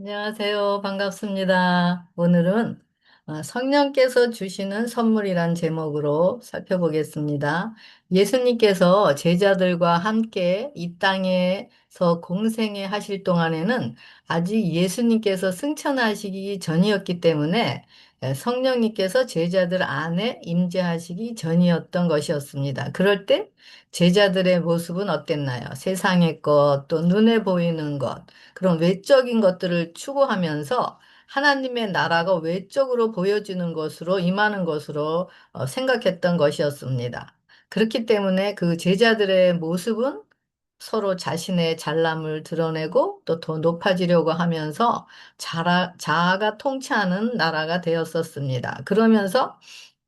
안녕하세요. 반갑습니다. 오늘은 성령께서 주시는 선물이란 제목으로 살펴보겠습니다. 예수님께서 제자들과 함께 이 땅에서 공생애 하실 동안에는 아직 예수님께서 승천하시기 전이었기 때문에 성령님께서 제자들 안에 임재하시기 전이었던 것이었습니다. 그럴 때 제자들의 모습은 어땠나요? 세상의 것, 또 눈에 보이는 것, 그런 외적인 것들을 추구하면서 하나님의 나라가 외적으로 보여지는 것으로 임하는 것으로 생각했던 것이었습니다. 그렇기 때문에 그 제자들의 모습은 서로 자신의 잘남을 드러내고 또 더 높아지려고 하면서 자아가 통치하는 나라가 되었었습니다. 그러면서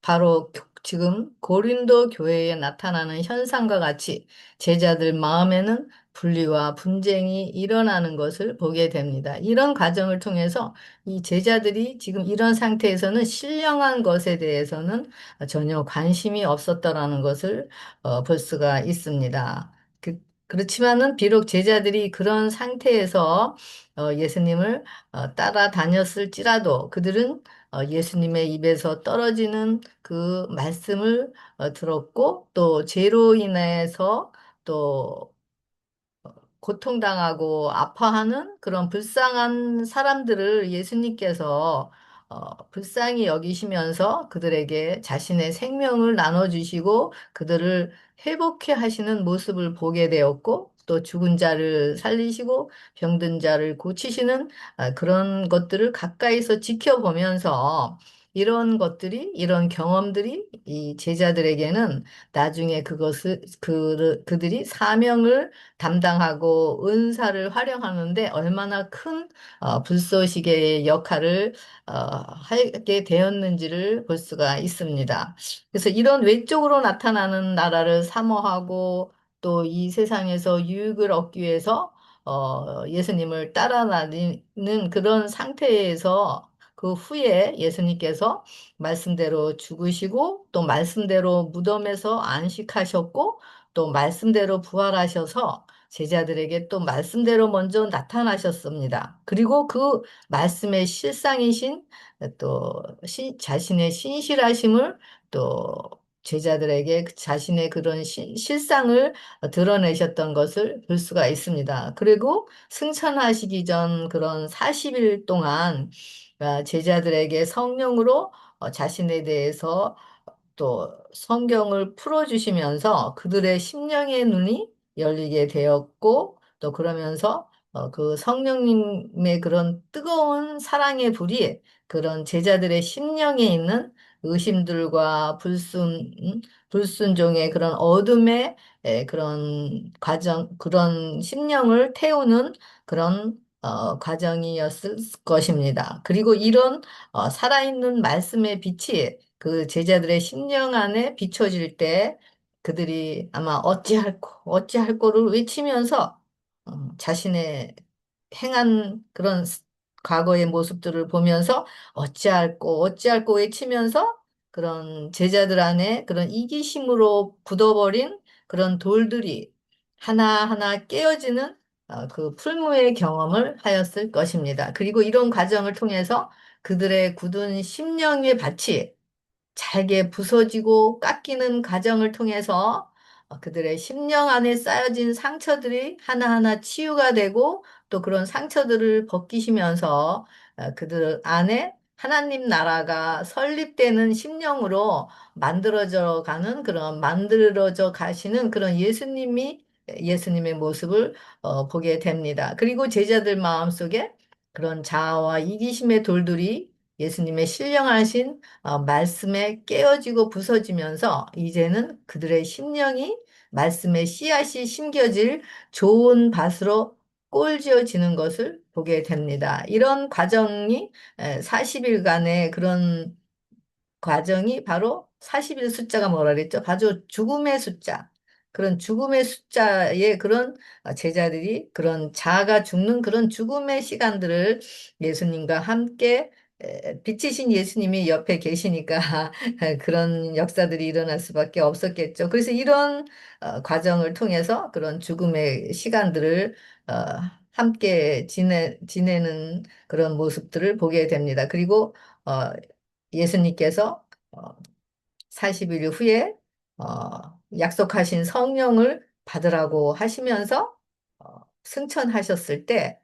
바로 지금 고린도 교회에 나타나는 현상과 같이 제자들 마음에는 분리와 분쟁이 일어나는 것을 보게 됩니다. 이런 과정을 통해서 이 제자들이 지금 이런 상태에서는 신령한 것에 대해서는 전혀 관심이 없었다라는 것을 볼 수가 있습니다. 그렇지만은 비록 제자들이 그런 상태에서 예수님을 따라다녔을지라도 그들은 예수님의 입에서 떨어지는 그 말씀을 들었고 또 죄로 인해서 또 고통당하고 아파하는 그런 불쌍한 사람들을 예수님께서 불쌍히 여기시면서 그들에게 자신의 생명을 나눠주시고 그들을 회복해 하시는 모습을 보게 되었고 또 죽은 자를 살리시고 병든 자를 고치시는 그런 것들을 가까이서 지켜보면서 이런 경험들이 이 제자들에게는 나중에 그들이 사명을 담당하고 은사를 활용하는데 얼마나 큰 불쏘시개의 역할을 하게 되었는지를 볼 수가 있습니다. 그래서 이런 외적으로 나타나는 나라를 사모하고 또 이 세상에서 유익을 얻기 위해서 예수님을 따라다니는 그런 상태에서 그 후에 예수님께서 말씀대로 죽으시고 또 말씀대로 무덤에서 안식하셨고 또 말씀대로 부활하셔서 제자들에게 또 말씀대로 먼저 나타나셨습니다. 그리고 그 말씀의 실상이신 또 자신의 신실하심을 또 제자들에게 자신의 그런 실상을 드러내셨던 것을 볼 수가 있습니다. 그리고 승천하시기 전 그런 40일 동안 제자들에게 성령으로 자신에 대해서 또 성경을 풀어주시면서 그들의 심령의 눈이 열리게 되었고 또 그러면서 그 성령님의 그런 뜨거운 사랑의 불이 그런 제자들의 심령에 있는 의심들과 불순종의 그런 어둠의 그런 과정, 그런 심령을 태우는 그런 과정이었을 것입니다. 그리고 이런 살아있는 말씀의 빛이 그 제자들의 심령 안에 비춰질 때 그들이 아마 어찌할꼬를 외치면서 자신의 행한 그런 과거의 모습들을 보면서 어찌할꼬 외치면서 그런 제자들 안에 그런 이기심으로 굳어버린 그런 돌들이 하나하나 깨어지는 그 풀무의 경험을 하였을 것입니다. 그리고 이런 과정을 통해서 그들의 굳은 심령의 밭이 잘게 부서지고 깎이는 과정을 통해서 그들의 심령 안에 쌓여진 상처들이 하나하나 치유가 되고 또 그런 상처들을 벗기시면서 그들 안에 하나님 나라가 설립되는 심령으로 만들어져 가시는 그런 예수님의 모습을 보게 됩니다. 그리고 제자들 마음속에 그런 자아와 이기심의 돌들이 예수님의 신령하신 말씀에 깨어지고 부서지면서 이제는 그들의 심령이 말씀의 씨앗이 심겨질 좋은 밭으로 꼴지어지는 것을 보게 됩니다. 이런 과정이 40일간의 그런 과정이 바로 40일 숫자가 뭐라 그랬죠? 바로 죽음의 숫자. 그런 죽음의 숫자의 그런 제자들이 그런 자아가 죽는 그런 죽음의 시간들을 예수님과 함께 빛이신 예수님이 옆에 계시니까 그런 역사들이 일어날 수밖에 없었겠죠. 그래서 이런 과정을 통해서 그런 죽음의 시간들을 함께 지내는 그런 모습들을 보게 됩니다. 그리고 어, 예수님께서 40일 후에 약속하신 성령을 받으라고 하시면서 승천하셨을 때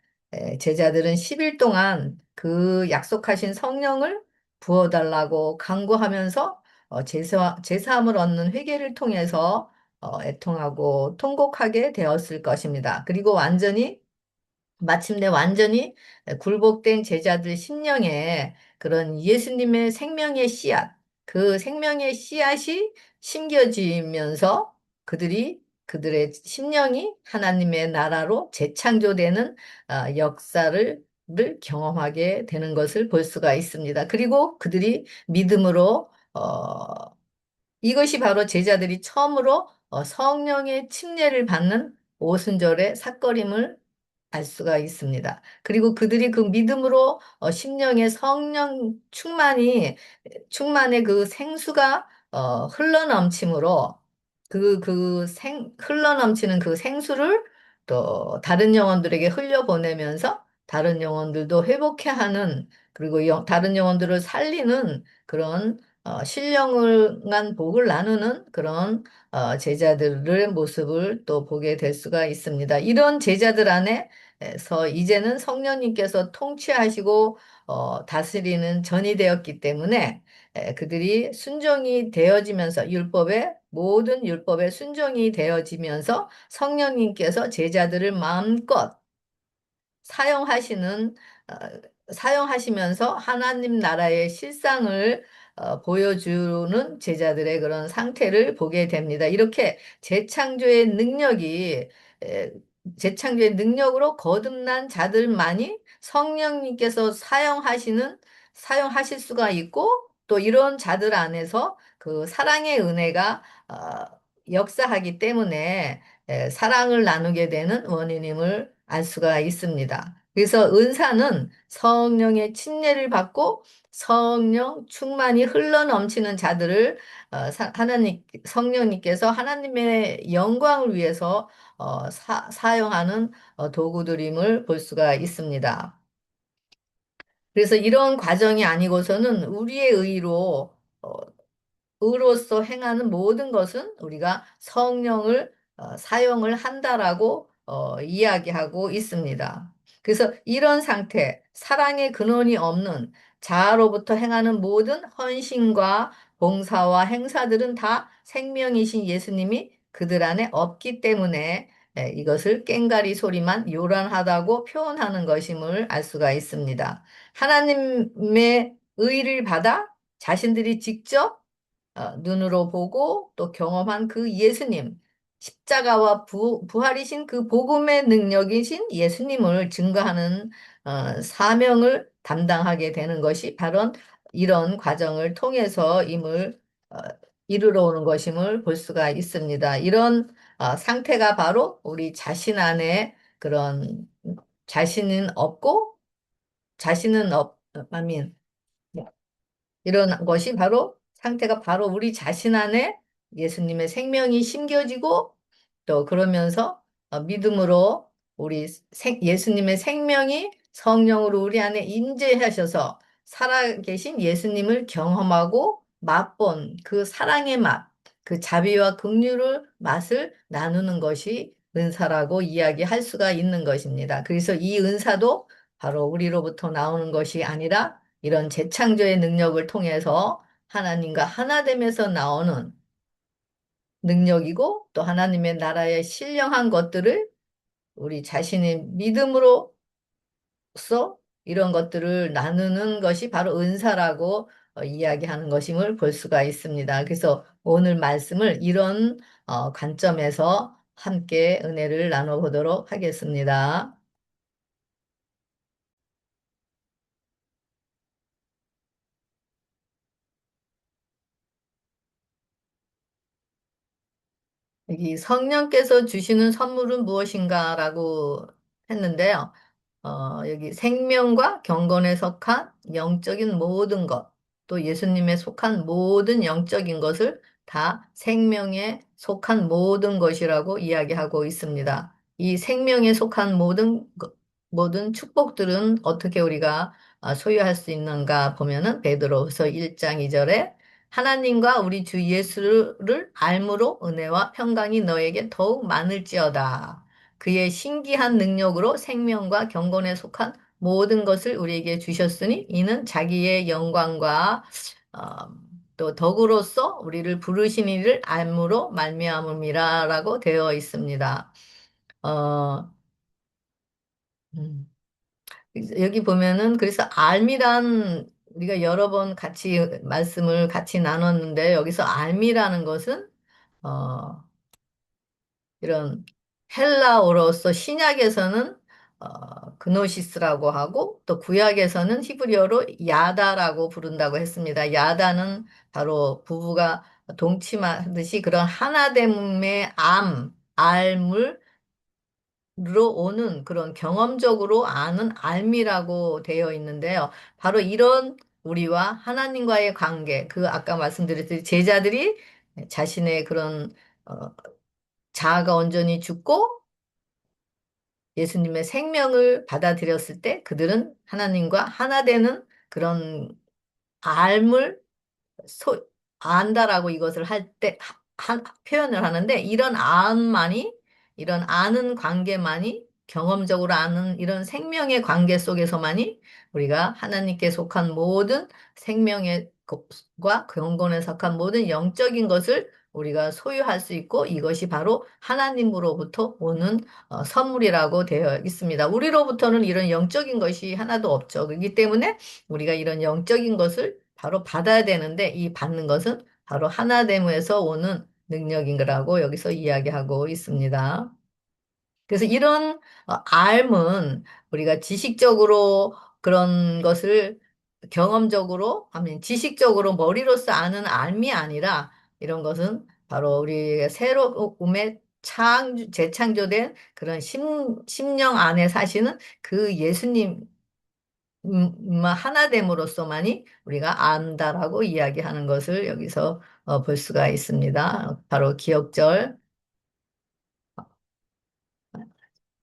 제자들은 10일 동안 그 약속하신 성령을 부어달라고 간구하면서 제사함을 얻는 회개를 통해서 애통하고 통곡하게 되었을 것입니다. 그리고 마침내 완전히 굴복된 제자들 심령에 그런 예수님의 생명의 씨앗, 그 생명의 씨앗이 심겨지면서 그들의 심령이 하나님의 나라로 재창조되는 역사를 경험하게 되는 것을 볼 수가 있습니다. 그리고 그들이 믿음으로 이것이 바로 제자들이 처음으로 성령의 침례를 받는 오순절의 사건임을 알 수가 있습니다. 그리고 그들이 그 믿음으로 심령의 성령 충만의 그 생수가 흘러넘침으로 흘러넘치는 그 생수를 또 다른 영혼들에게 흘려보내면서 다른 영혼들도 회복해 하는 그리고 다른 영혼들을 살리는 그런 신령한 복을 나누는 그런 제자들의 모습을 또 보게 될 수가 있습니다. 이런 제자들 안에서 이제는 성령님께서 통치하시고 다스리는 전이 되었기 때문에 그들이 순종이 되어지면서 모든 율법에 순종이 되어지면서 성령님께서 제자들을 마음껏 사용하시는 어, 사용하시면서 하나님 나라의 실상을 보여주는 제자들의 그런 상태를 보게 됩니다. 이렇게 에, 재창조의 능력으로 거듭난 자들만이 성령님께서 사용하실 수가 있고 또 이런 자들 안에서 그 사랑의 은혜가 역사하기 때문에 사랑을 나누게 되는 원인임을 알 수가 있습니다. 그래서 은사는 성령의 침례를 받고 성령 충만이 흘러넘치는 자들을 성령님께서 하나님의 영광을 위해서 사용하는 도구들임을 볼 수가 있습니다. 그래서 이런 과정이 아니고서는 우리의 어, 의로서 행하는 모든 것은 우리가 성령을 사용을 한다라고 이야기하고 있습니다. 그래서 이런 상태, 사랑의 근원이 없는 자아로부터 행하는 모든 헌신과 봉사와 행사들은 다 생명이신 예수님이 그들 안에 없기 때문에 이것을 꽹가리 소리만 요란하다고 표현하는 것임을 알 수가 있습니다. 하나님의 의를 받아 자신들이 직접 눈으로 보고 또 경험한 그 예수님, 십자가와 부활이신 그 복음의 능력이신 예수님을 증거하는 사명을 담당하게 되는 것이 바로 이런 과정을 통해서 어, 이르러 오는 것임을 볼 수가 있습니다. 이런 상태가 바로 우리 자신 안에 그런 자신은 없고 자신은 아민 이런 것이 바로 상태가 바로 우리 자신 안에 예수님의 생명이 심겨지고 또 그러면서 믿음으로 예수님의 생명이 성령으로 우리 안에 임재하셔서 살아계신 예수님을 경험하고 맛본 그 사랑의 맛, 그 자비와 긍휼의 맛을 나누는 것이 은사라고 이야기할 수가 있는 것입니다. 그래서 이 은사도 바로 우리로부터 나오는 것이 아니라 이런 재창조의 능력을 통해서 하나님과 하나됨에서 나오는 능력이고 또 하나님의 나라의 신령한 것들을 우리 자신의 믿음으로써 이런 것들을 나누는 것이 바로 은사라고 이야기하는 것임을 볼 수가 있습니다. 그래서 오늘 말씀을 이런 관점에서 함께 은혜를 나눠보도록 하겠습니다. 여기 성령께서 주시는 선물은 무엇인가라고 했는데요. 여기 생명과 경건에 속한 영적인 모든 것, 또 예수님에 속한 모든 영적인 것을 다 생명에 속한 모든 것이라고 이야기하고 있습니다. 이 생명에 속한 모든 것, 모든 축복들은 어떻게 우리가 소유할 수 있는가 보면은 베드로후서 1장 2절에 하나님과 우리 주 예수를 알므로 은혜와 평강이 너에게 더욱 많을지어다. 그의 신기한 능력으로 생명과 경건에 속한 모든 것을 우리에게 주셨으니 이는 자기의 영광과 어, 또 덕으로서 우리를 부르신 이를 알므로 말미암음이라라고 되어 있습니다. 어, 음. 여기 보면은 그래서 알미란 우리가 여러 번 같이 말씀을 같이 나눴는데 여기서 알미라는 것은 어 이런 헬라어로서 신약에서는 그노시스라고 하고 또 구약에서는 히브리어로 야다라고 부른다고 했습니다. 야다는 바로 부부가 동침하듯이 그런 하나됨의 알물 로 오는 그런 경험적으로 아는 알미라고 되어 있는데요. 바로 이런 우리와 하나님과의 관계, 그 아까 말씀드렸듯이 제자들이 자신의 그런 어, 자아가 온전히 죽고 예수님의 생명을 받아들였을 때 그들은 하나님과 하나 되는 그런 알물 소, 안다라고 이것을 할 때, 표현을 하는데, 이런 아는 관계만이, 경험적으로 아는 이런 생명의 관계 속에서만이 우리가 하나님께 속한 모든 생명의 것과 경건에 속한 모든 영적인 것을 우리가 소유할 수 있고 이것이 바로 하나님으로부터 오는 선물이라고 되어 있습니다. 우리로부터는 이런 영적인 것이 하나도 없죠. 그렇기 때문에 우리가 이런 영적인 것을 바로 받아야 되는데 이 받는 것은 바로 하나됨에서 오는 능력인 거라고 여기서 이야기하고 있습니다. 그래서 이런 알은 우리가 지식적으로 그런 것을 경험적으로, 아니 지식적으로 머리로서 아는 알미 아니라 이런 것은 바로 우리 새로움에 재창조된 그런 심령 안에 사시는 그 예수님 하나됨으로써만이 우리가 안다라고 이야기하는 것을 여기서 볼 수가 있습니다. 바로 기억절,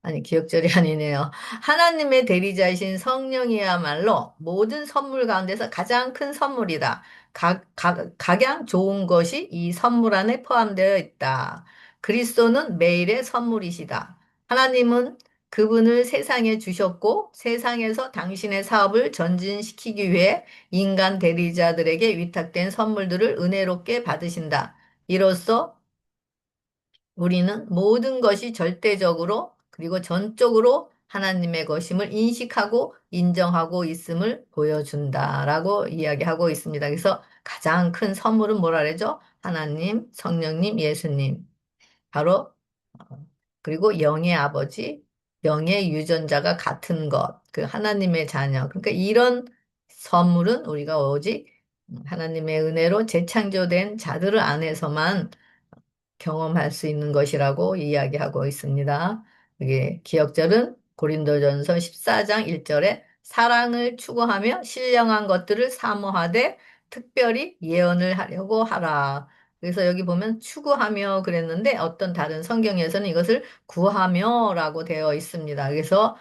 아니, 기억절이 아니네요. 하나님의 대리자이신 성령이야말로 모든 선물 가운데서 가장 큰 선물이다. 각양 좋은 것이 이 선물 안에 포함되어 있다. 그리스도는 매일의 선물이시다. 하나님은 그분을 세상에 주셨고 세상에서 당신의 사업을 전진시키기 위해 인간 대리자들에게 위탁된 선물들을 은혜롭게 받으신다. 이로써 우리는 모든 것이 절대적으로 그리고 전적으로 하나님의 것임을 인식하고 인정하고 있음을 보여준다라고 이야기하고 있습니다. 그래서 가장 큰 선물은 뭐라 그러죠? 하나님, 성령님, 예수님. 바로 그리고 영의 아버지, 영의 유전자가 같은 것, 그 하나님의 자녀. 그러니까 이런 선물은 우리가 오직 하나님의 은혜로 재창조된 자들 안에서만 경험할 수 있는 것이라고 이야기하고 있습니다. 이게 기억절은 고린도전서 14장 1절에 사랑을 추구하며 신령한 것들을 사모하되 특별히 예언을 하려고 하라. 그래서 여기 보면 추구하며 그랬는데 어떤 다른 성경에서는 이것을 구하며라고 되어 있습니다. 그래서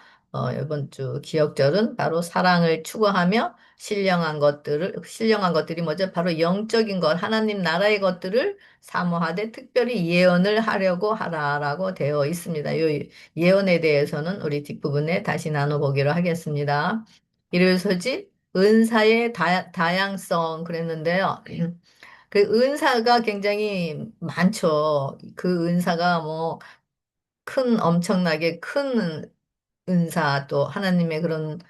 이번 주 기억절은 바로 사랑을 추구하며 신령한 것들이 뭐죠? 바로 영적인 것, 하나님 나라의 것들을 사모하되 특별히 예언을 하려고 하라라고 되어 있습니다. 이 예언에 대해서는 우리 뒷부분에 다시 나눠보기로 하겠습니다. 이래서지 은사의 다양성 그랬는데요. 그 은사가 굉장히 많죠. 그 은사가 뭐 엄청나게 큰 은사 또 하나님의 그런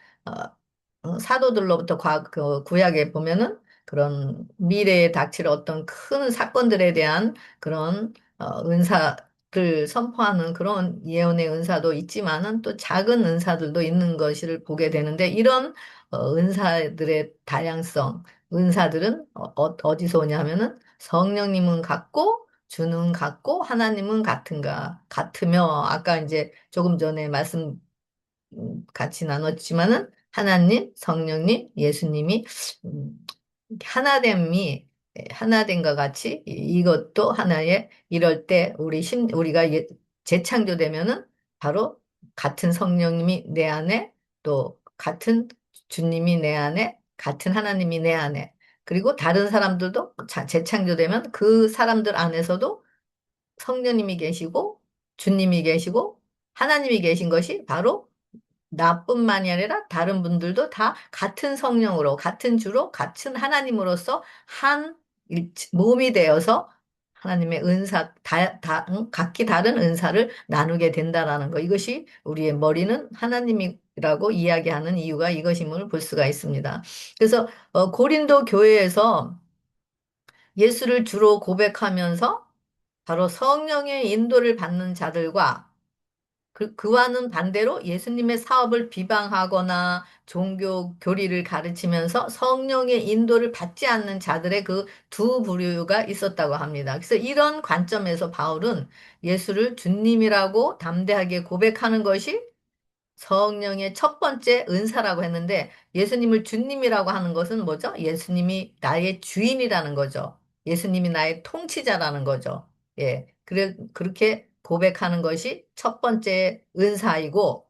어, 사도들로부터 그 구약에 보면은 그런 미래에 닥칠 어떤 큰 사건들에 대한 그런 은사를 선포하는 그런 예언의 은사도 있지만은 또 작은 은사들도 있는 것을 보게 되는데 이런 은사들의 다양성, 은사들은 어디서 오냐면은 성령님은 같고 주는 같고 하나님은 같으며 아까 이제 조금 전에 말씀 같이 나눴지만은 하나님, 성령님, 예수님이 음, 하나된 것 같이 이것도 하나의 이럴 때 우리가 재창조되면은 바로 같은 성령님이 내 안에, 또 같은 주님이 내 안에, 같은 하나님이 내 안에, 그리고 다른 사람들도 재창조되면 그 사람들 안에서도 성령님이 계시고 주님이 계시고 하나님이 계신 것이 바로 나뿐만이 아니라 다른 분들도 다 같은 성령으로, 같은 주로, 같은 하나님으로서 한 몸이 되어서 하나님의 은사, 각기 다른 은사를 나누게 된다라는 거. 이것이 우리의 머리는 하나님이라고 이야기하는 이유가 이것임을 볼 수가 있습니다. 그래서 고린도 교회에서 예수를 주로 고백하면서 바로 성령의 인도를 받는 자들과 그와는 반대로 예수님의 사업을 비방하거나 종교 교리를 가르치면서 성령의 인도를 받지 않는 자들의 그 두 부류가 있었다고 합니다. 그래서 이런 관점에서 바울은 예수를 주님이라고 담대하게 고백하는 것이 성령의 첫 번째 은사라고 했는데 예수님을 주님이라고 하는 것은 뭐죠? 예수님이 나의 주인이라는 거죠. 예수님이 나의 통치자라는 거죠. 예. 그렇게 고백하는 것이 첫 번째 은사이고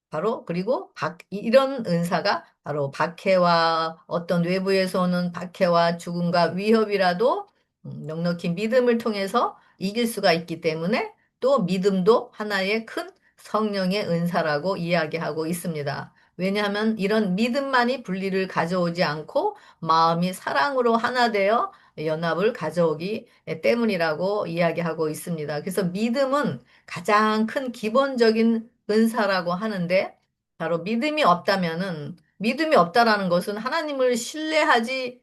바로 그리고 이런 은사가 바로 박해와 어떤 외부에서 오는 박해와 죽음과 위협이라도 넉넉히 믿음을 통해서 이길 수가 있기 때문에 또 믿음도 하나의 큰 성령의 은사라고 이야기하고 있습니다. 왜냐하면 이런 믿음만이 분리를 가져오지 않고 마음이 사랑으로 하나 되어 연합을 가져오기 때문이라고 이야기하고 있습니다. 그래서 믿음은 가장 큰 기본적인 은사라고 하는데 바로 믿음이 없다라는 것은 하나님을 신뢰하지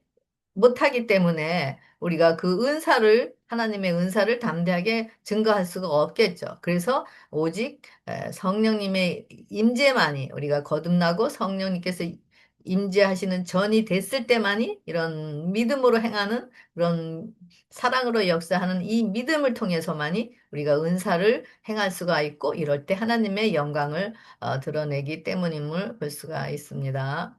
못하기 때문에 우리가 그 하나님의 은사를 담대하게 증거할 수가 없겠죠. 그래서 오직 성령님의 임재만이 우리가 거듭나고 성령님께서 임재하시는 전이 됐을 때만이 이런 믿음으로 행하는 그런 사랑으로 역사하는 이 믿음을 통해서만이 우리가 은사를 행할 수가 있고 이럴 때 하나님의 영광을 드러내기 때문임을 볼 수가 있습니다.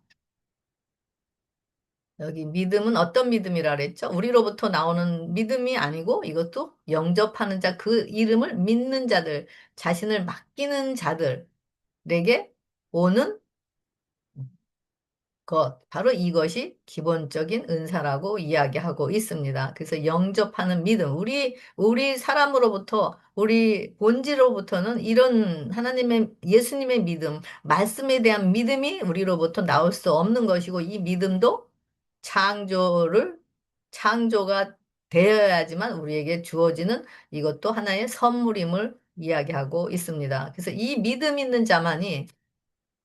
여기 믿음은 어떤 믿음이라 그랬죠? 우리로부터 나오는 믿음이 아니고 이것도 영접하는 자, 그 이름을 믿는 자들, 자신을 맡기는 자들에게 오는 바로 이것이 기본적인 은사라고 이야기하고 있습니다. 그래서 영접하는 믿음, 우리 사람으로부터, 우리 본질로부터는 이런 예수님의 믿음, 말씀에 대한 믿음이 우리로부터 나올 수 없는 것이고, 이 믿음도 창조를, 창조가 되어야지만 우리에게 주어지는 이것도 하나의 선물임을 이야기하고 있습니다. 그래서 이 믿음 있는 자만이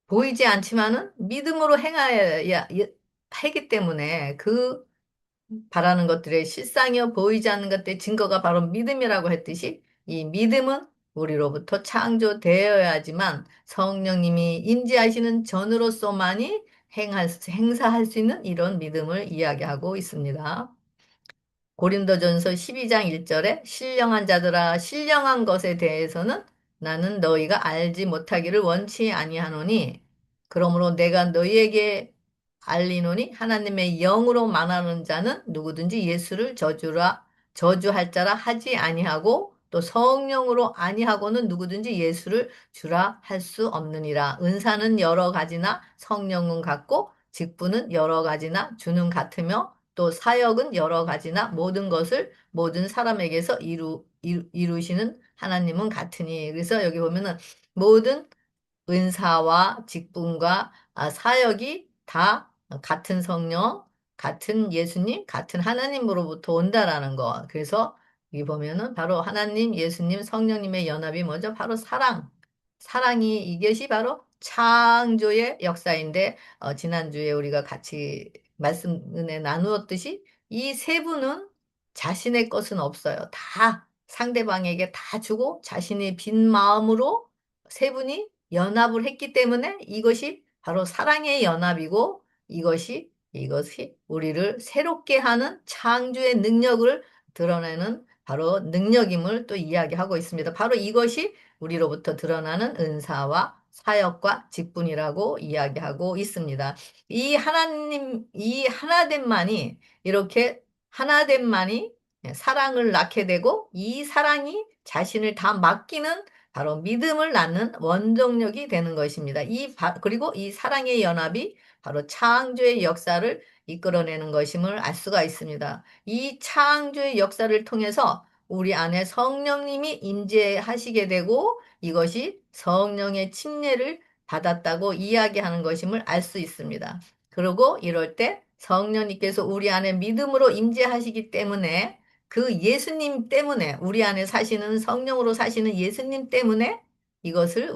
보이지 않지만은 믿음으로 행하여야 하기 때문에 그 바라는 것들의 실상이요 보이지 않는 것들의 증거가 바로 믿음이라고 했듯이 이 믿음은 우리로부터 창조되어야지만 성령님이 임재하시는 전으로서만이 행사할 수 있는 이런 믿음을 이야기하고 있습니다. 고린도전서 12장 1절에 신령한 자들아 신령한 것에 대해서는 나는 너희가 알지 못하기를 원치 아니하노니 그러므로 내가 너희에게 알리노니 하나님의 영으로 말하는 자는 누구든지 예수를 저주할 자라 하지 아니하고 또 성령으로 아니하고는 누구든지 예수를 주라 할 수 없느니라. 은사는 여러 가지나 성령은 같고 직분은 여러 가지나 주는 같으며 또 사역은 여러 가지나 모든 것을 모든 사람에게서 이루시는 하나님은 같으니. 그래서 여기 보면은 모든 은사와 직분과 사역이 다 같은 성령, 같은 예수님, 같은 하나님으로부터 온다라는 거. 그래서 여기 보면은 바로 하나님, 예수님, 성령님의 연합이 뭐죠? 바로 사랑. 사랑이 이것이 바로 창조의 역사인데 지난주에 우리가 같이 말씀 은혜 나누었듯이 이 세 분은 자신의 것은 없어요. 다 상대방에게 다 주고 자신의 빈 마음으로 세 분이 연합을 했기 때문에 이것이 바로 사랑의 연합이고 이것이 우리를 새롭게 하는 창조의 능력을 드러내는 바로 능력임을 또 이야기하고 있습니다. 바로 이것이 우리로부터 드러나는 은사와 사역과 직분이라고 이야기하고 있습니다. 이 하나됨만이 이렇게 하나됨만이 사랑을 낳게 되고 이 사랑이 자신을 다 맡기는 바로 믿음을 낳는 원동력이 되는 것입니다. 그리고 이 사랑의 연합이 바로 창조의 역사를 이끌어내는 것임을 알 수가 있습니다. 이 창조의 역사를 통해서 우리 안에 성령님이 임재하시게 되고 이것이 성령의 침례를 받았다고 이야기하는 것임을 알 수 있습니다. 그리고 이럴 때 성령님께서 우리 안에 믿음으로 임재하시기 때문에 그 예수님 때문에 우리 안에 사시는 성령으로 사시는 예수님 때문에 이것을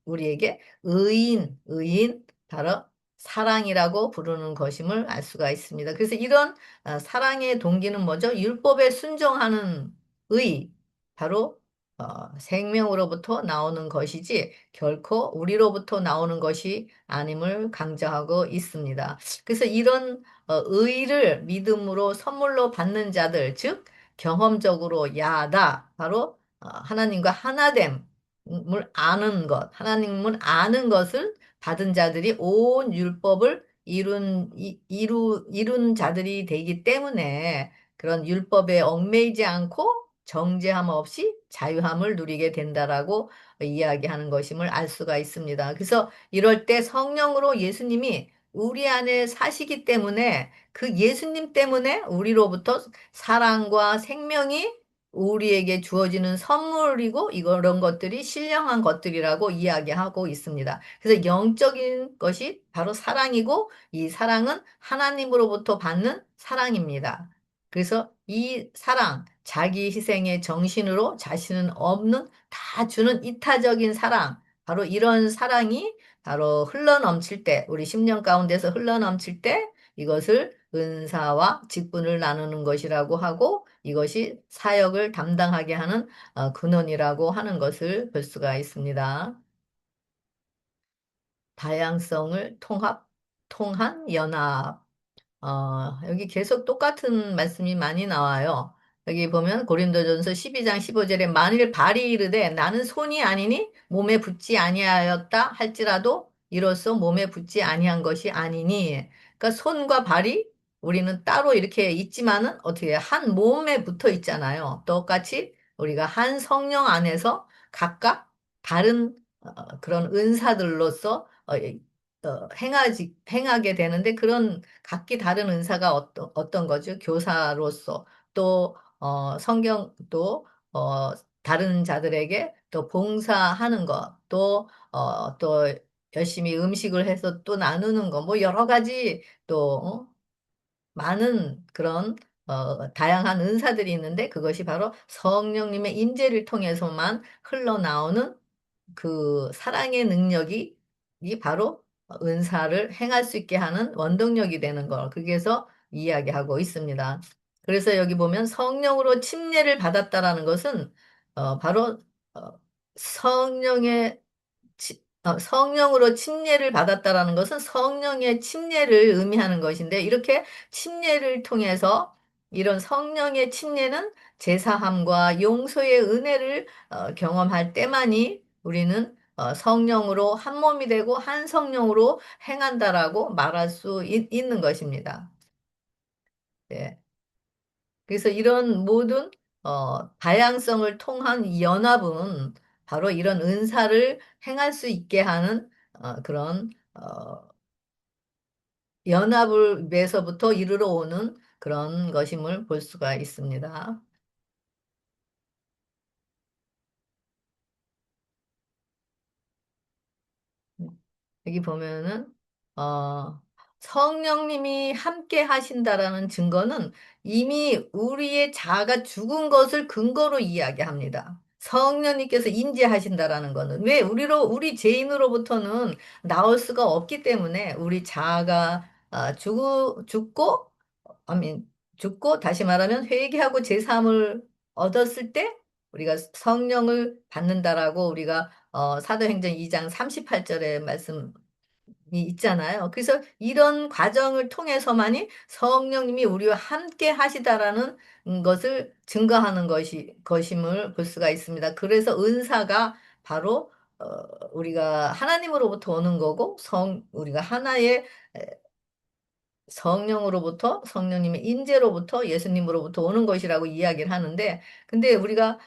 우리에게 의인 바로 사랑이라고 부르는 것임을 알 수가 있습니다. 그래서 이런 사랑의 동기는 뭐죠? 율법에 순종하는 의, 바로 생명으로부터 나오는 것이지 결코 우리로부터 나오는 것이 아님을 강조하고 있습니다. 그래서 이런 의를 믿음으로 선물로 받는 자들, 즉 경험적으로 나 바로 하나님과 하나됨을 아는 것, 하나님을 아는 것을 받은 자들이 온 율법을 이룬 자들이 되기 때문에 그런 율법에 얽매이지 않고 정죄함 없이 자유함을 누리게 된다라고 이야기하는 것임을 알 수가 있습니다. 그래서 이럴 때 성령으로 예수님이 우리 안에 사시기 때문에 그 예수님 때문에 우리로부터 사랑과 생명이 우리에게 주어지는 선물이고 이런 것들이 신령한 것들이라고 이야기하고 있습니다. 그래서 영적인 것이 바로 사랑이고 이 사랑은 하나님으로부터 받는 사랑입니다. 그래서 이 사랑, 자기 희생의 정신으로 자신은 없는 다 주는 이타적인 사랑, 바로 이런 사랑이 바로 흘러넘칠 때, 우리 심령 가운데서 흘러넘칠 때 이것을 은사와 직분을 나누는 것이라고 하고 이것이 사역을 담당하게 하는 근원이라고 하는 것을 볼 수가 있습니다. 다양성을 통한 연합. 여기 계속 똑같은 말씀이 많이 나와요. 여기 보면 고린도전서 12장 15절에 만일 발이 이르되 나는 손이 아니니 몸에 붙지 아니하였다 할지라도 이로써 몸에 붙지 아니한 것이 아니니. 그러니까 손과 발이 우리는 따로 이렇게 있지만은 어떻게 한 몸에 붙어 있잖아요. 똑같이 우리가 한 성령 안에서 각각 다른 그런 은사들로서 행하게 되는데 그런 각기 다른 은사가 어떤 거죠? 교사로서 또 성경 또 다른 자들에게 또 봉사하는 것, 또 열심히 음식을 해서 또 나누는 거, 뭐 여러 가지 또 많은 그런 다양한 은사들이 있는데 그것이 바로 성령님의 임재를 통해서만 흘러나오는 그 사랑의 능력이 이 바로 은사를 행할 수 있게 하는 원동력이 되는 걸 거기에서 이야기하고 있습니다. 그래서 여기 보면 성령으로 침례를 받았다라는 것은 바로 어, 성령의 성령으로 침례를 받았다라는 것은 성령의 침례를 의미하는 것인데 이렇게 침례를 통해서 이런 성령의 침례는 제사함과 용서의 은혜를 경험할 때만이 우리는 성령으로 한 몸이 되고 한 성령으로 행한다라고 말할 수 있는 것입니다. 네. 그래서 이런 모든 다양성을 통한 이 연합은 바로 이런 은사를 행할 수 있게 하는 그런 연합을 위해서부터 이르러 오는 그런 것임을 볼 수가 있습니다. 여기 보면은 어, 성령님이 함께 하신다라는 증거는 이미 우리의 자아가 죽은 것을 근거로 이야기합니다. 성령님께서 인지하신다라는 거는 왜 우리 죄인으로부터는 나올 수가 없기 때문에 우리 자아가 죽고 아민 죽고 다시 말하면 회개하고 제사함을 얻었을 때 우리가 성령을 받는다라고 우리가 사도행전 2장 38절에 말씀이 있잖아요. 그래서 이런 과정을 통해서만이 성령님이 우리와 함께 하시다라는 것을 증거하는 것임을 볼 수가 있습니다. 그래서 은사가 바로 우리가 하나님으로부터 오는 거고 우리가 하나의 성령님의 인재로부터 예수님으로부터 오는 것이라고 이야기를 하는데, 근데 우리가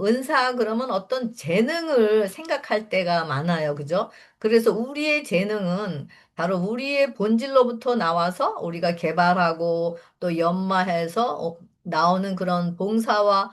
은사 그러면 어떤 재능을 생각할 때가 많아요. 그죠? 그래서 우리의 재능은 바로 우리의 본질로부터 나와서 우리가 개발하고 또 연마해서 나오는 그런 봉사와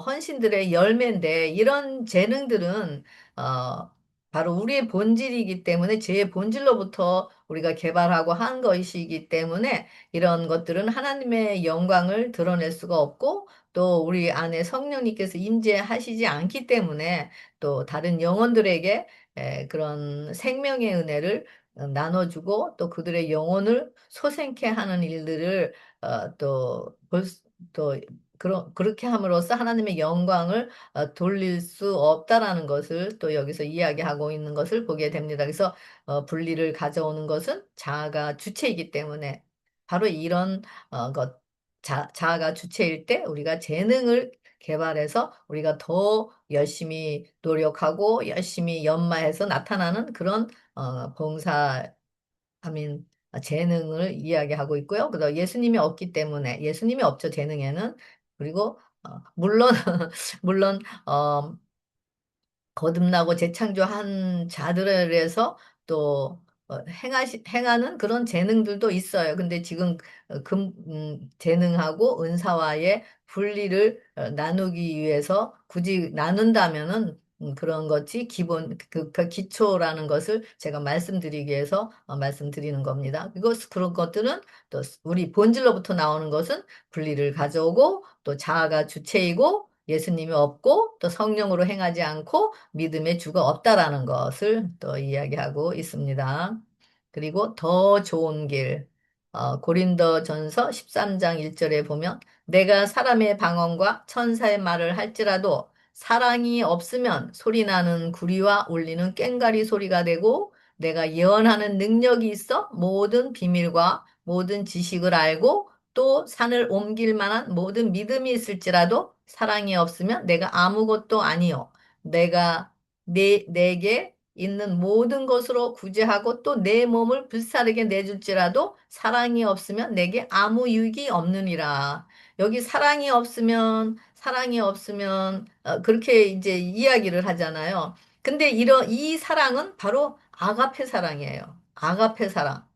헌신들의 열매인데, 이런 재능들은 어, 바로 우리의 본질이기 때문에 제 본질로부터 우리가 개발하고 한 것이기 때문에 이런 것들은 하나님의 영광을 드러낼 수가 없고, 또 우리 안에 성령님께서 임재하시지 않기 때문에 또 다른 영혼들에게 그런 생명의 은혜를 나눠주고 또 그들의 영혼을 소생케 하는 일들을 또 그렇게 함으로써 하나님의 영광을 돌릴 수 없다라는 것을 또 여기서 이야기하고 있는 것을 보게 됩니다. 그래서 분리를 가져오는 것은 자아가 주체이기 때문에 바로 이런 자아가 주체일 때 우리가 재능을 개발해서 우리가 더 열심히 노력하고 열심히 연마해서 나타나는 그런 봉사 아민 재능을 이야기하고 있고요. 그다음 예수님이 없기 때문에 예수님이 없죠, 재능에는. 그리고 물론 물론 거듭나고 재창조한 자들에 의해서 또 행하는 그런 재능들도 있어요. 근데 지금 재능하고 은사와의 분리를 나누기 위해서 굳이 나눈다면은 그런 것이 그 기초라는 것을 제가 말씀드리기 위해서 말씀드리는 겁니다. 그런 것들은 또 우리 본질로부터 나오는 것은 분리를 가져오고 또 자아가 주체이고 예수님이 없고 또 성령으로 행하지 않고 믿음의 주가 없다라는 것을 또 이야기하고 있습니다. 그리고 더 좋은 길, 고린도전서 13장 1절에 보면 내가 사람의 방언과 천사의 말을 할지라도 사랑이 없으면 소리나는 구리와 울리는 꽹과리 소리가 되고 내가 예언하는 능력이 있어 모든 비밀과 모든 지식을 알고 또 산을 옮길 만한 모든 믿음이 있을지라도 사랑이 없으면 내가 아무것도 아니요. 내가 내게 있는 모든 것으로 구제하고 또 내 몸을 불사르게 내줄지라도 사랑이 없으면 내게 아무 유익이 없느니라. 여기 사랑이 없으면 그렇게 이제 이야기를 하잖아요. 근데 이 사랑은 바로 아가페 사랑이에요. 아가페 사랑.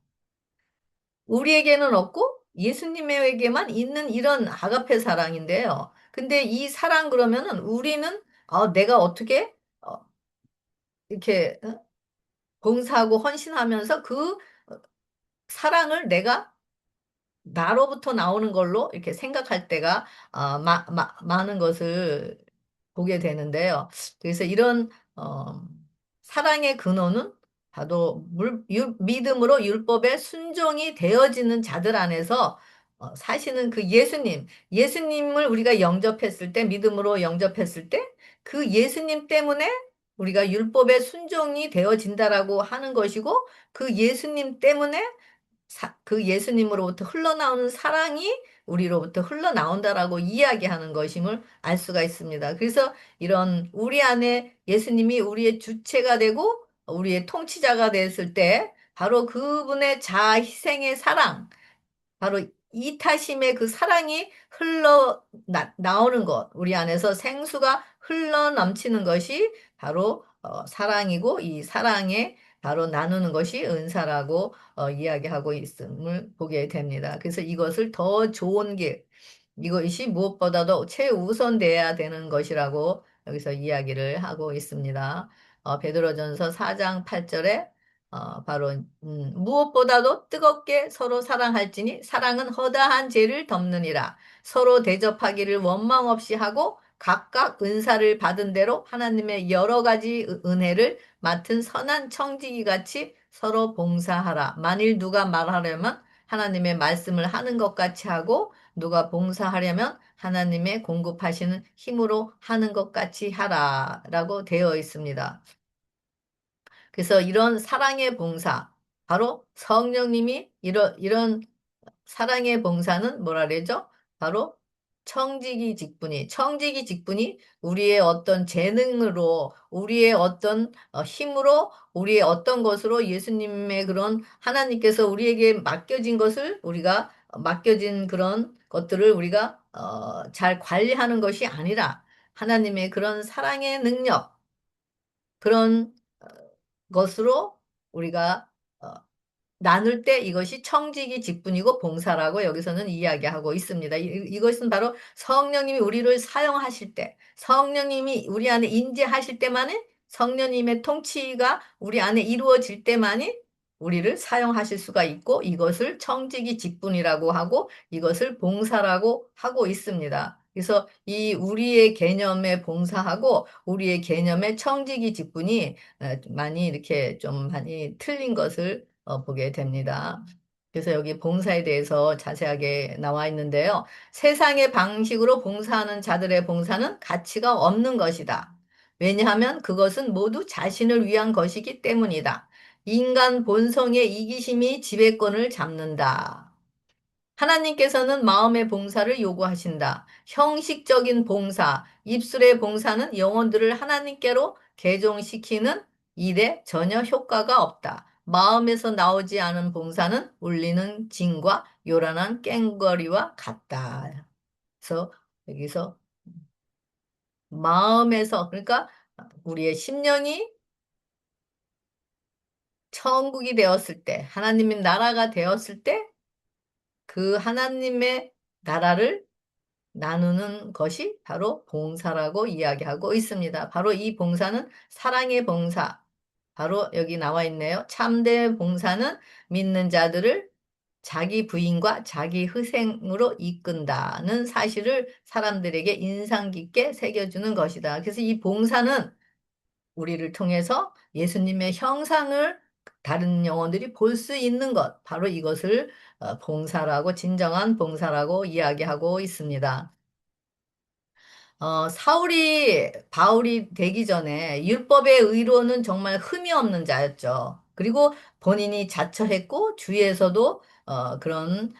우리에게는 없고 예수님에게만 있는 이런 아가페 사랑인데요. 근데 이 사랑 그러면은 우리는 내가 어떻게 이렇게 봉사하고 헌신하면서 그 사랑을 내가 나로부터 나오는 걸로 이렇게 생각할 때가 많은 것을 보게 되는데요. 그래서 이런 사랑의 근원은 바로 믿음으로 율법에 순종이 되어지는 자들 안에서 사시는 그 예수님을 우리가 영접했을 때, 믿음으로 영접했을 때, 그 예수님 때문에 우리가 율법에 순종이 되어진다라고 하는 것이고, 그 예수님 때문에 그 예수님으로부터 흘러나오는 사랑이 우리로부터 흘러나온다라고 이야기하는 것임을 알 수가 있습니다. 그래서 이런 우리 안에 예수님이 우리의 주체가 되고 우리의 통치자가 됐을 때 바로 그분의 자아 희생의 사랑, 바로 이타심의 그 사랑이 나오는 것, 우리 안에서 생수가 흘러 넘치는 것이 바로 사랑이고 이 사랑에 바로 나누는 것이 은사라고 이야기하고 있음을 보게 됩니다. 그래서 이것을 더 좋은 길, 이것이 무엇보다도 최우선돼야 되는 것이라고 여기서 이야기를 하고 있습니다. 베드로전서 4장 8절에 바로 무엇보다도 뜨겁게 서로 사랑할지니 사랑은 허다한 죄를 덮느니라. 서로 대접하기를 원망 없이 하고 각각 은사를 받은 대로 하나님의 여러 가지 은혜를 맡은 선한 청지기 같이 서로 봉사하라. 만일 누가 말하려면 하나님의 말씀을 하는 것 같이 하고 누가 봉사하려면 하나님의 공급하시는 힘으로 하는 것 같이 하라. 라고 되어 있습니다. 그래서 이런 사랑의 봉사, 바로 성령님이 이런 사랑의 봉사는 뭐라 그러죠? 바로 청지기 직분이 우리의 어떤 재능으로, 우리의 어떤 힘으로, 우리의 어떤 것으로 예수님의 그런 하나님께서 우리에게 맡겨진 것을 우리가 맡겨진 그런 것들을 우리가 잘 관리하는 것이 아니라 하나님의 그런 사랑의 능력, 그런 것으로 우리가 어, 나눌 때 이것이 청지기 직분이고 봉사라고 여기서는 이야기하고 있습니다. 이것은 바로 성령님이 우리를 사용하실 때, 성령님이 우리 안에 임재하실 때만이, 성령님의 통치가 우리 안에 이루어질 때만이 우리를 사용하실 수가 있고, 이것을 청지기 직분이라고 하고 이것을 봉사라고 하고 있습니다. 그래서 이 우리의 개념의 봉사하고 우리의 개념의 청지기 직분이 많이 이렇게 좀 많이 틀린 것을 보게 됩니다. 그래서 여기 봉사에 대해서 자세하게 나와 있는데요. 세상의 방식으로 봉사하는 자들의 봉사는 가치가 없는 것이다. 왜냐하면 그것은 모두 자신을 위한 것이기 때문이다. 인간 본성의 이기심이 지배권을 잡는다. 하나님께서는 마음의 봉사를 요구하신다. 형식적인 봉사, 입술의 봉사는 영혼들을 하나님께로 개종시키는 일에 전혀 효과가 없다. 마음에서 나오지 않은 봉사는 울리는 징과 요란한 꽹과리와 같다. 그래서 여기서 마음에서, 그러니까 우리의 심령이 천국이 되었을 때, 하나님의 나라가 되었을 때 그 하나님의 나라를 나누는 것이 바로 봉사라고 이야기하고 있습니다. 바로 이 봉사는 사랑의 봉사. 바로 여기 나와 있네요. 참된 봉사는 믿는 자들을 자기 부인과 자기 희생으로 이끈다는 사실을 사람들에게 인상 깊게 새겨주는 것이다. 그래서 이 봉사는 우리를 통해서 예수님의 형상을 다른 영혼들이 볼 수 있는 것, 바로 이것을 봉사라고, 진정한 봉사라고 이야기하고 있습니다. 사울이 바울이 되기 전에 율법의 의로는 정말 흠이 없는 자였죠. 그리고 본인이 자처했고 주위에서도 그런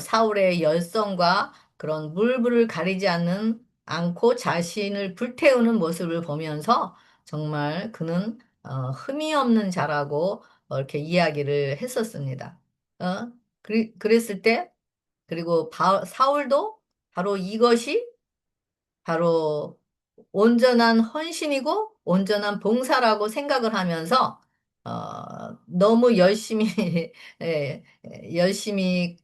사울의 열성과 그런 물불을 가리지 않고 자신을 불태우는 모습을 보면서 정말 그는 흠이 없는 자라고 이렇게 이야기를 했었습니다. 그랬을 때 그리고 사울도 바로 이것이 바로 온전한 헌신이고 온전한 봉사라고 생각을 하면서 너무 열심히 열심히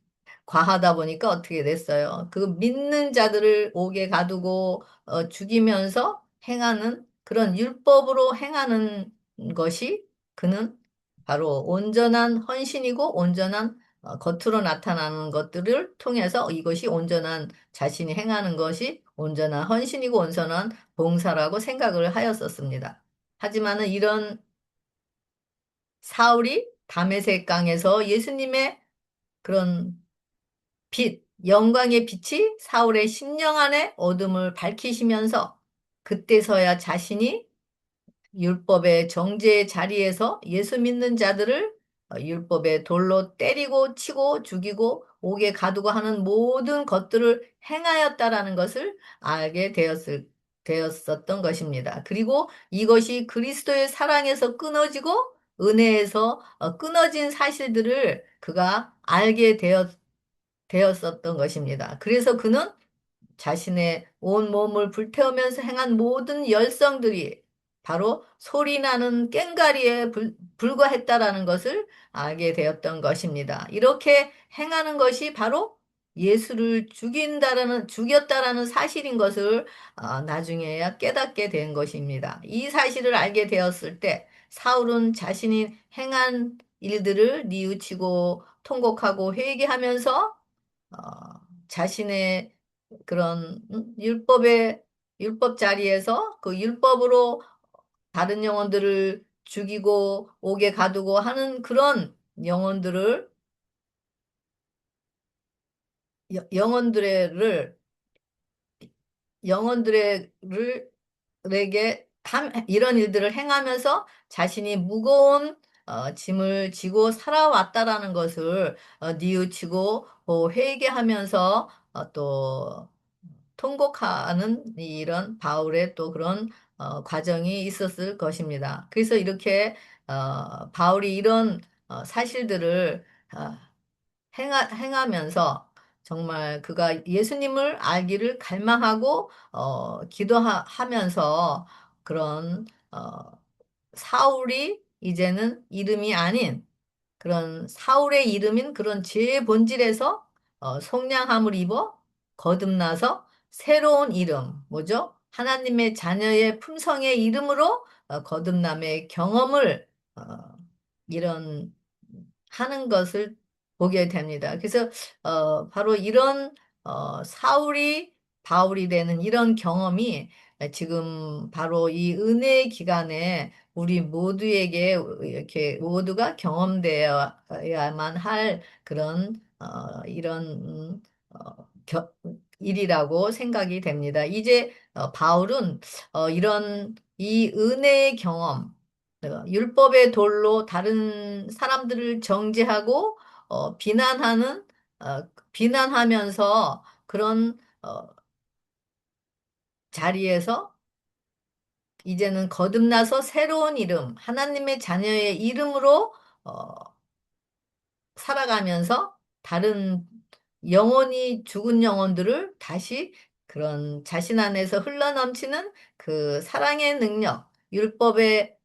과하다 보니까 어떻게 됐어요? 그 믿는 자들을 옥에 가두고 죽이면서 행하는 그런 율법으로 행하는 것이 그는 바로 온전한 헌신이고 온전한 겉으로 나타나는 것들을 통해서 이것이 온전한 자신이 행하는 것이 온전한 헌신이고 온전한 봉사라고 생각을 하였었습니다. 하지만은 이런 사울이 다메섹 강에서 예수님의 그런 영광의 빛이 사울의 심령 안에 어둠을 밝히시면서 그때서야 자신이 율법의 정죄의 자리에서 예수 믿는 자들을 율법의 돌로 때리고 치고 죽이고 옥에 가두고 하는 모든 것들을 행하였다라는 것을 알게 되었었던 것입니다. 그리고 이것이 그리스도의 사랑에서 끊어지고 은혜에서 끊어진 사실들을 그가 알게 되었었던 것입니다. 그래서 그는 자신의 온 몸을 불태우면서 행한 모든 열성들이 바로 소리나는 꽹과리에 불과했다라는 것을 알게 되었던 것입니다. 이렇게 행하는 것이 바로 예수를 죽였다라는 사실인 것을 나중에야 깨닫게 된 것입니다. 이 사실을 알게 되었을 때 사울은 자신이 행한 일들을 뉘우치고 통곡하고 회개하면서 어, 자신의 그런 율법 자리에서 그 율법으로 다른 영혼들을 죽이고 옥에 가두고 하는 그런 영혼들을 영혼들을 영혼들을 에게 이런 일들을 행하면서 자신이 무거운 짐을 지고 살아왔다라는 것을 뉘우치고 회개하면서 또 통곡하는 이런 바울의 또 그런 과정이 있었을 것입니다. 그래서 이렇게 바울이 이런 사실들을 어, 행하면서 정말 그가 예수님을 알기를 갈망하고 기도하면서 그런 사울이 이제는 이름이 아닌 그런 사울의 이름인 그런 죄의 본질에서 속량함을 입어 거듭나서 새로운 이름, 뭐죠? 하나님의 자녀의 품성의 이름으로 거듭남의 경험을 이런 하는 것을 보게 됩니다. 그래서 바로 이런 사울이 바울이 되는 이런 경험이 지금 바로 이 은혜의 기간에 우리 모두에게 이렇게 모두가 경험되어야만 할 그런 이런 일이라고 생각이 됩니다. 이제 바울은 이런 이 은혜의 경험, 율법의 돌로 다른 사람들을 정죄하고 비난하는 비난하면서 그런 자리에서 이제는 거듭나서 새로운 이름, 하나님의 자녀의 이름으로 어, 살아가면서 다른 영혼이 죽은 영혼들을 다시 그런 자신 안에서 흘러넘치는 그 사랑의 능력, 율법의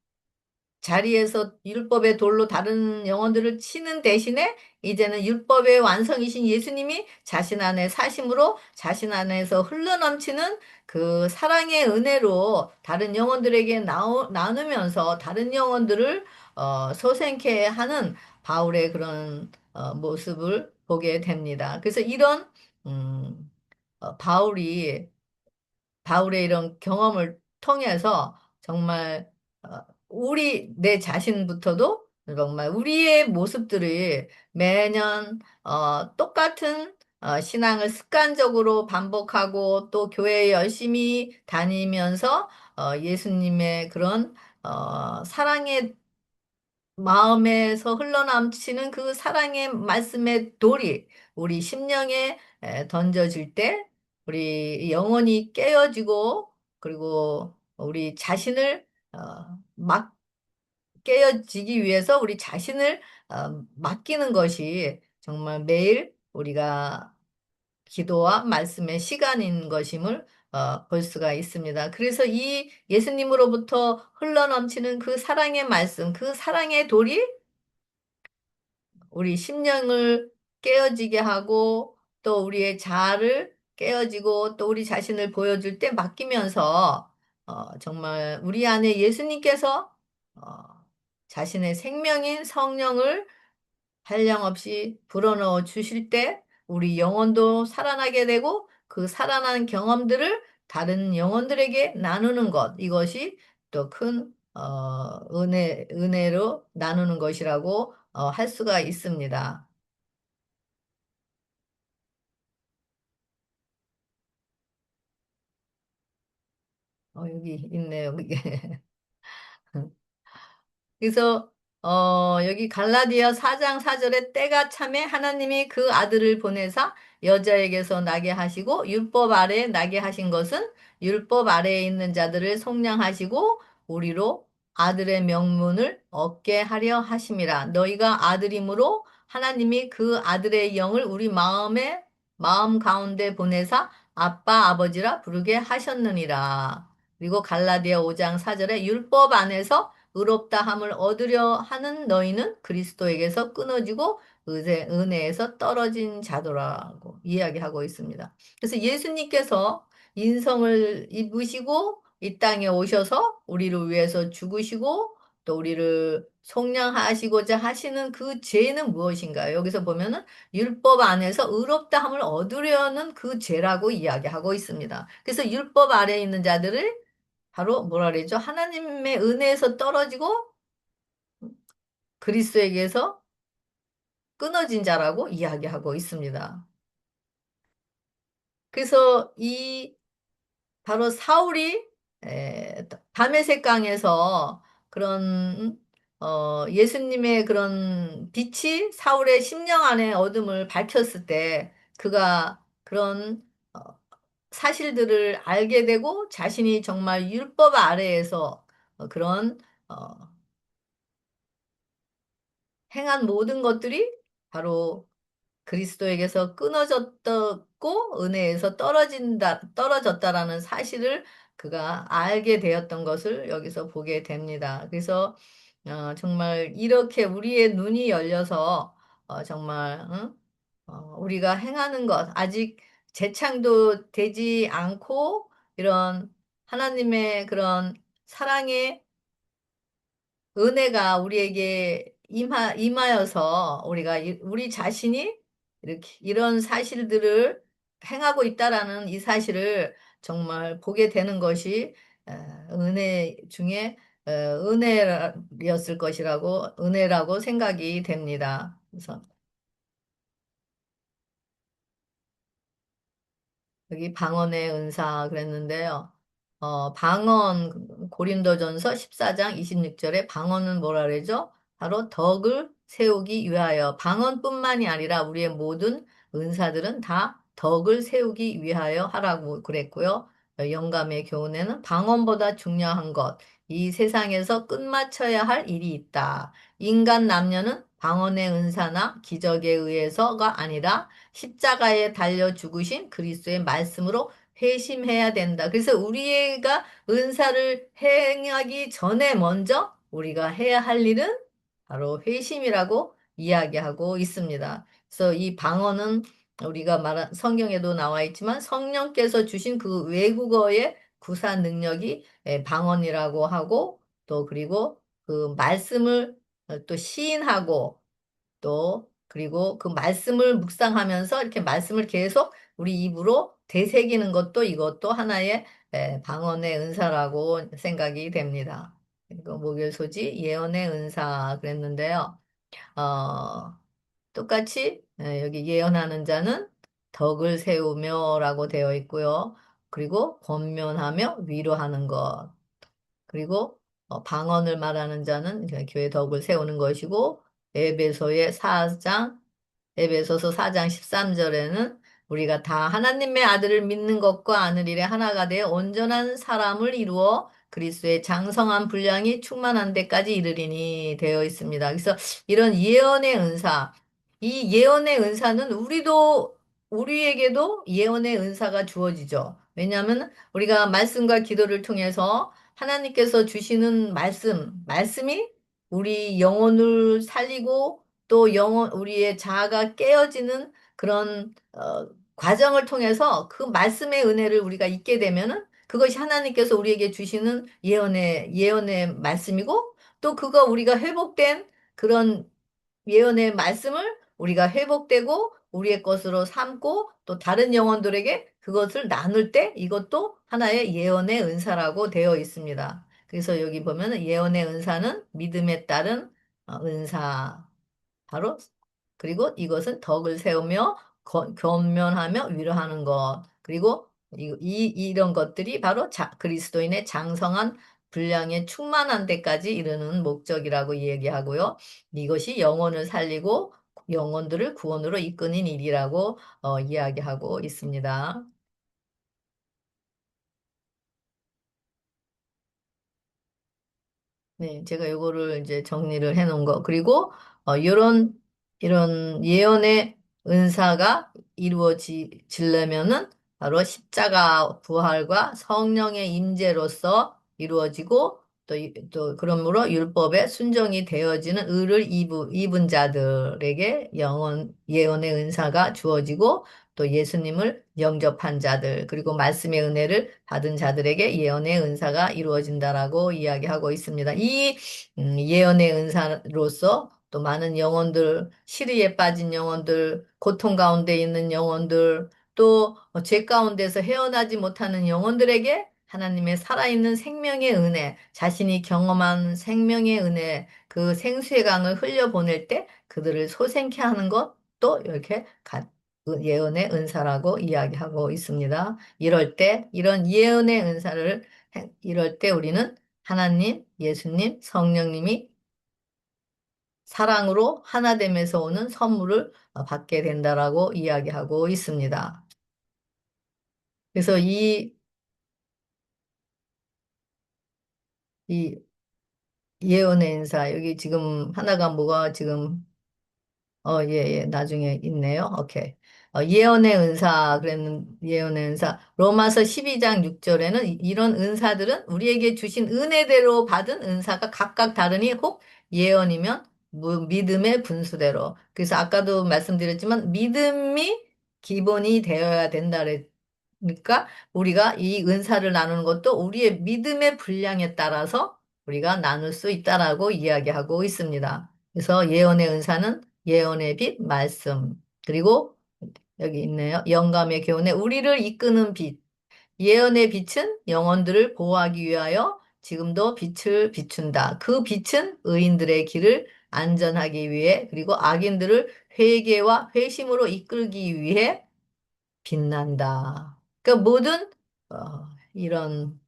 자리에서 율법의 돌로 다른 영혼들을 치는 대신에 이제는 율법의 완성이신 예수님이 자신 안에 사심으로 자신 안에서 흘러넘치는 그 사랑의 은혜로 다른 영혼들에게 나누면서 다른 영혼들을 소생케 하는 바울의 그런 모습을 보게 됩니다. 그래서 이런 음, 바울의 이런 경험을 통해서 정말 내 자신부터도 정말 우리의 모습들이 매년 똑같은 신앙을 습관적으로 반복하고 또 교회에 열심히 다니면서 예수님의 그런 사랑의 마음에서 흘러넘치는 그 사랑의 말씀의 돌이 우리 심령에 던져질 때 우리 영혼이 깨어지고 그리고 우리 자신을 막 깨어지기 위해서 우리 자신을 맡기는 것이 정말 매일 우리가 기도와 말씀의 시간인 것임을 볼 수가 있습니다. 그래서 이 예수님으로부터 흘러넘치는 그 사랑의 말씀, 그 사랑의 돌이 우리 심령을 깨어지게 하고 또 우리의 자아를 깨어지고 또 우리 자신을 보여줄 때 맡기면서 정말 우리 안에 예수님께서 어, 자신의 생명인 성령을 한량없이 불어넣어 주실 때 우리 영혼도 살아나게 되고 그 살아난 경험들을 다른 영혼들에게 나누는 것 이것이 또 큰 은혜로 나누는 것이라고 할 수가 있습니다. 여기 있네요. 그게. 그래서 여기 갈라디아 4장 4절에 때가 참에 하나님이 그 아들을 보내사 여자에게서 나게 하시고 율법 아래에 나게 하신 것은 율법 아래에 있는 자들을 속량하시고 우리로 아들의 명분을 얻게 하려 하심이라. 너희가 아들이므로 하나님이 그 아들의 영을 우리 마음 가운데 보내사 아빠 아버지라 부르게 하셨느니라. 그리고 갈라디아 5장 4절에 율법 안에서 의롭다 함을 얻으려 하는 너희는 그리스도에게서 끊어지고 은혜에서 떨어진 자도라고 이야기하고 있습니다. 그래서 예수님께서 인성을 입으시고 이 땅에 오셔서 우리를 위해서 죽으시고 또 우리를 속량하시고자 하시는 그 죄는 무엇인가요? 여기서 보면은 율법 안에서 의롭다 함을 얻으려는 그 죄라고 이야기하고 있습니다. 그래서 율법 아래에 있는 자들을 바로 뭐라 그러죠? 하나님의 은혜에서 떨어지고 그리스도에게서 끊어진 자라고 이야기하고 있습니다. 그래서 이 바로 사울이 다메섹 강에서 그런 예수님의 그런 빛이 사울의 심령 안에 어둠을 밝혔을 때 그가 그런 사실들을 알게 되고 자신이 정말 율법 아래에서 그런 어, 행한 모든 것들이 바로 그리스도에게서 끊어졌고 은혜에서 떨어졌다라는 사실을 그가 알게 되었던 것을 여기서 보게 됩니다. 그래서 정말 이렇게 우리의 눈이 열려서 정말 응? 우리가 행하는 것 아직 재창도 되지 않고 이런 하나님의 그런 사랑의 은혜가 우리에게 임하여서 우리가 우리 자신이 이렇게 이런 사실들을 행하고 있다라는 이 사실을 정말 보게 되는 것이 어, 은혜 중에 은혜였을 것이라고 은혜라고 생각이 됩니다. 그래서 여기 방언의 은사 그랬는데요. 방언 고린도전서 14장 26절에 방언은 뭐라 그러죠? 바로 덕을 세우기 위하여 방언뿐만이 아니라 우리의 모든 은사들은 다 덕을 세우기 위하여 하라고 그랬고요. 영감의 교훈에는 방언보다 중요한 것, 이 세상에서 끝마쳐야 할 일이 있다. 인간 남녀는 방언의 은사나 기적에 의해서가 아니라 십자가에 달려 죽으신 그리스도의 말씀으로 회심해야 된다. 그래서 우리가 은사를 행하기 전에 먼저 우리가 해야 할 일은 바로 회심이라고 이야기하고 있습니다. 그래서 이 방언은 우리가 말한 성경에도 나와 있지만 성령께서 주신 그 외국어의 구사 능력이 방언이라고 하고 또 그리고 그 말씀을 또 시인하고 또 그리고 그 말씀을 묵상하면서 이렇게 말씀을 계속 우리 입으로 되새기는 것도 이것도 하나의 방언의 은사라고 생각이 됩니다. 그리고 목요소지 예언의 은사 그랬는데요. 어, 똑같이 여기 예언하는 자는 덕을 세우며라고 되어 있고요. 그리고 권면하며 위로하는 것. 그리고 방언을 말하는 자는 교회 덕을 세우는 것이고 에베소의 4장 에베소서 4장 13절에는 우리가 다 하나님의 아들을 믿는 것과 아는 일에 하나가 되어 온전한 사람을 이루어 그리스도의 장성한 분량이 충만한 데까지 이르리니 되어 있습니다. 그래서 이런 예언의 은사, 이 예언의 은사는 우리에게도 예언의 은사가 주어지죠. 왜냐하면 우리가 말씀과 기도를 통해서 하나님께서 주시는 말씀이 우리 영혼을 살리고 또 우리의 자아가 깨어지는 그런, 과정을 통해서 그 말씀의 은혜를 우리가 잊게 되면은 그것이 하나님께서 우리에게 주시는 예언의 말씀이고 또 그거 우리가 회복된 그런 예언의 말씀을 우리가 회복되고 우리의 것으로 삼고 또 다른 영혼들에게 그것을 나눌 때 이것도 하나의 예언의 은사라고 되어 있습니다. 그래서 여기 보면 예언의 은사는 믿음에 따른 은사. 바로 그리고 이것은 덕을 세우며 권면하며 위로하는 것. 그리고 이런 것들이 바로 그리스도인의 장성한 분량에 충만한 데까지 이르는 목적이라고 얘기하고요. 이것이 영혼을 살리고 영혼들을 구원으로 이끄는 일이라고 이야기하고 있습니다. 네, 제가 요거를 이제 정리를 해 놓은 거. 그리고, 이런 예언의 은사가 이루어지려면은 바로 십자가 부활과 성령의 임재로서 이루어지고 또 그러므로 율법에 순종이 되어지는 의를 입은 자들에게 예언의 은사가 주어지고 또 예수님을 영접한 자들, 그리고 말씀의 은혜를 받은 자들에게 예언의 은사가 이루어진다라고 이야기하고 있습니다. 이 예언의 은사로서 또 많은 영혼들, 시리에 빠진 영혼들, 고통 가운데 있는 영혼들, 또 죄 가운데서 헤어나지 못하는 영혼들에게 하나님의 살아있는 생명의 은혜, 자신이 경험한 생명의 은혜, 그 생수의 강을 흘려보낼 때 그들을 소생케 하는 것도 이렇게 예언의 은사라고 이야기하고 있습니다. 이런 예언의 은사를 이럴 때 우리는 하나님, 예수님, 성령님이 사랑으로 하나됨에서 오는 선물을 받게 된다라고 이야기하고 있습니다. 그래서 이 예언의 인사, 여기 지금 하나가 뭐가 지금 예, 예, 나중에 있네요. 오케이. 예언의 은사, 예언의 은사. 로마서 12장 6절에는 이런 은사들은 우리에게 주신 은혜대로 받은 은사가 각각 다르니 혹 예언이면 믿음의 분수대로. 그래서 아까도 말씀드렸지만 믿음이 기본이 되어야 된다 그러니까 우리가 이 은사를 나누는 것도 우리의 믿음의 분량에 따라서 우리가 나눌 수 있다라고 이야기하고 있습니다. 그래서 예언의 은사는 예언의 빛, 말씀. 그리고 여기 있네요. 영감의 교훈에 우리를 이끄는 빛. 예언의 빛은 영혼들을 보호하기 위하여 지금도 빛을 비춘다. 그 빛은 의인들의 길을 안전하기 위해 그리고 악인들을 회개와 회심으로 이끌기 위해 빛난다. 그러니까 모든 이런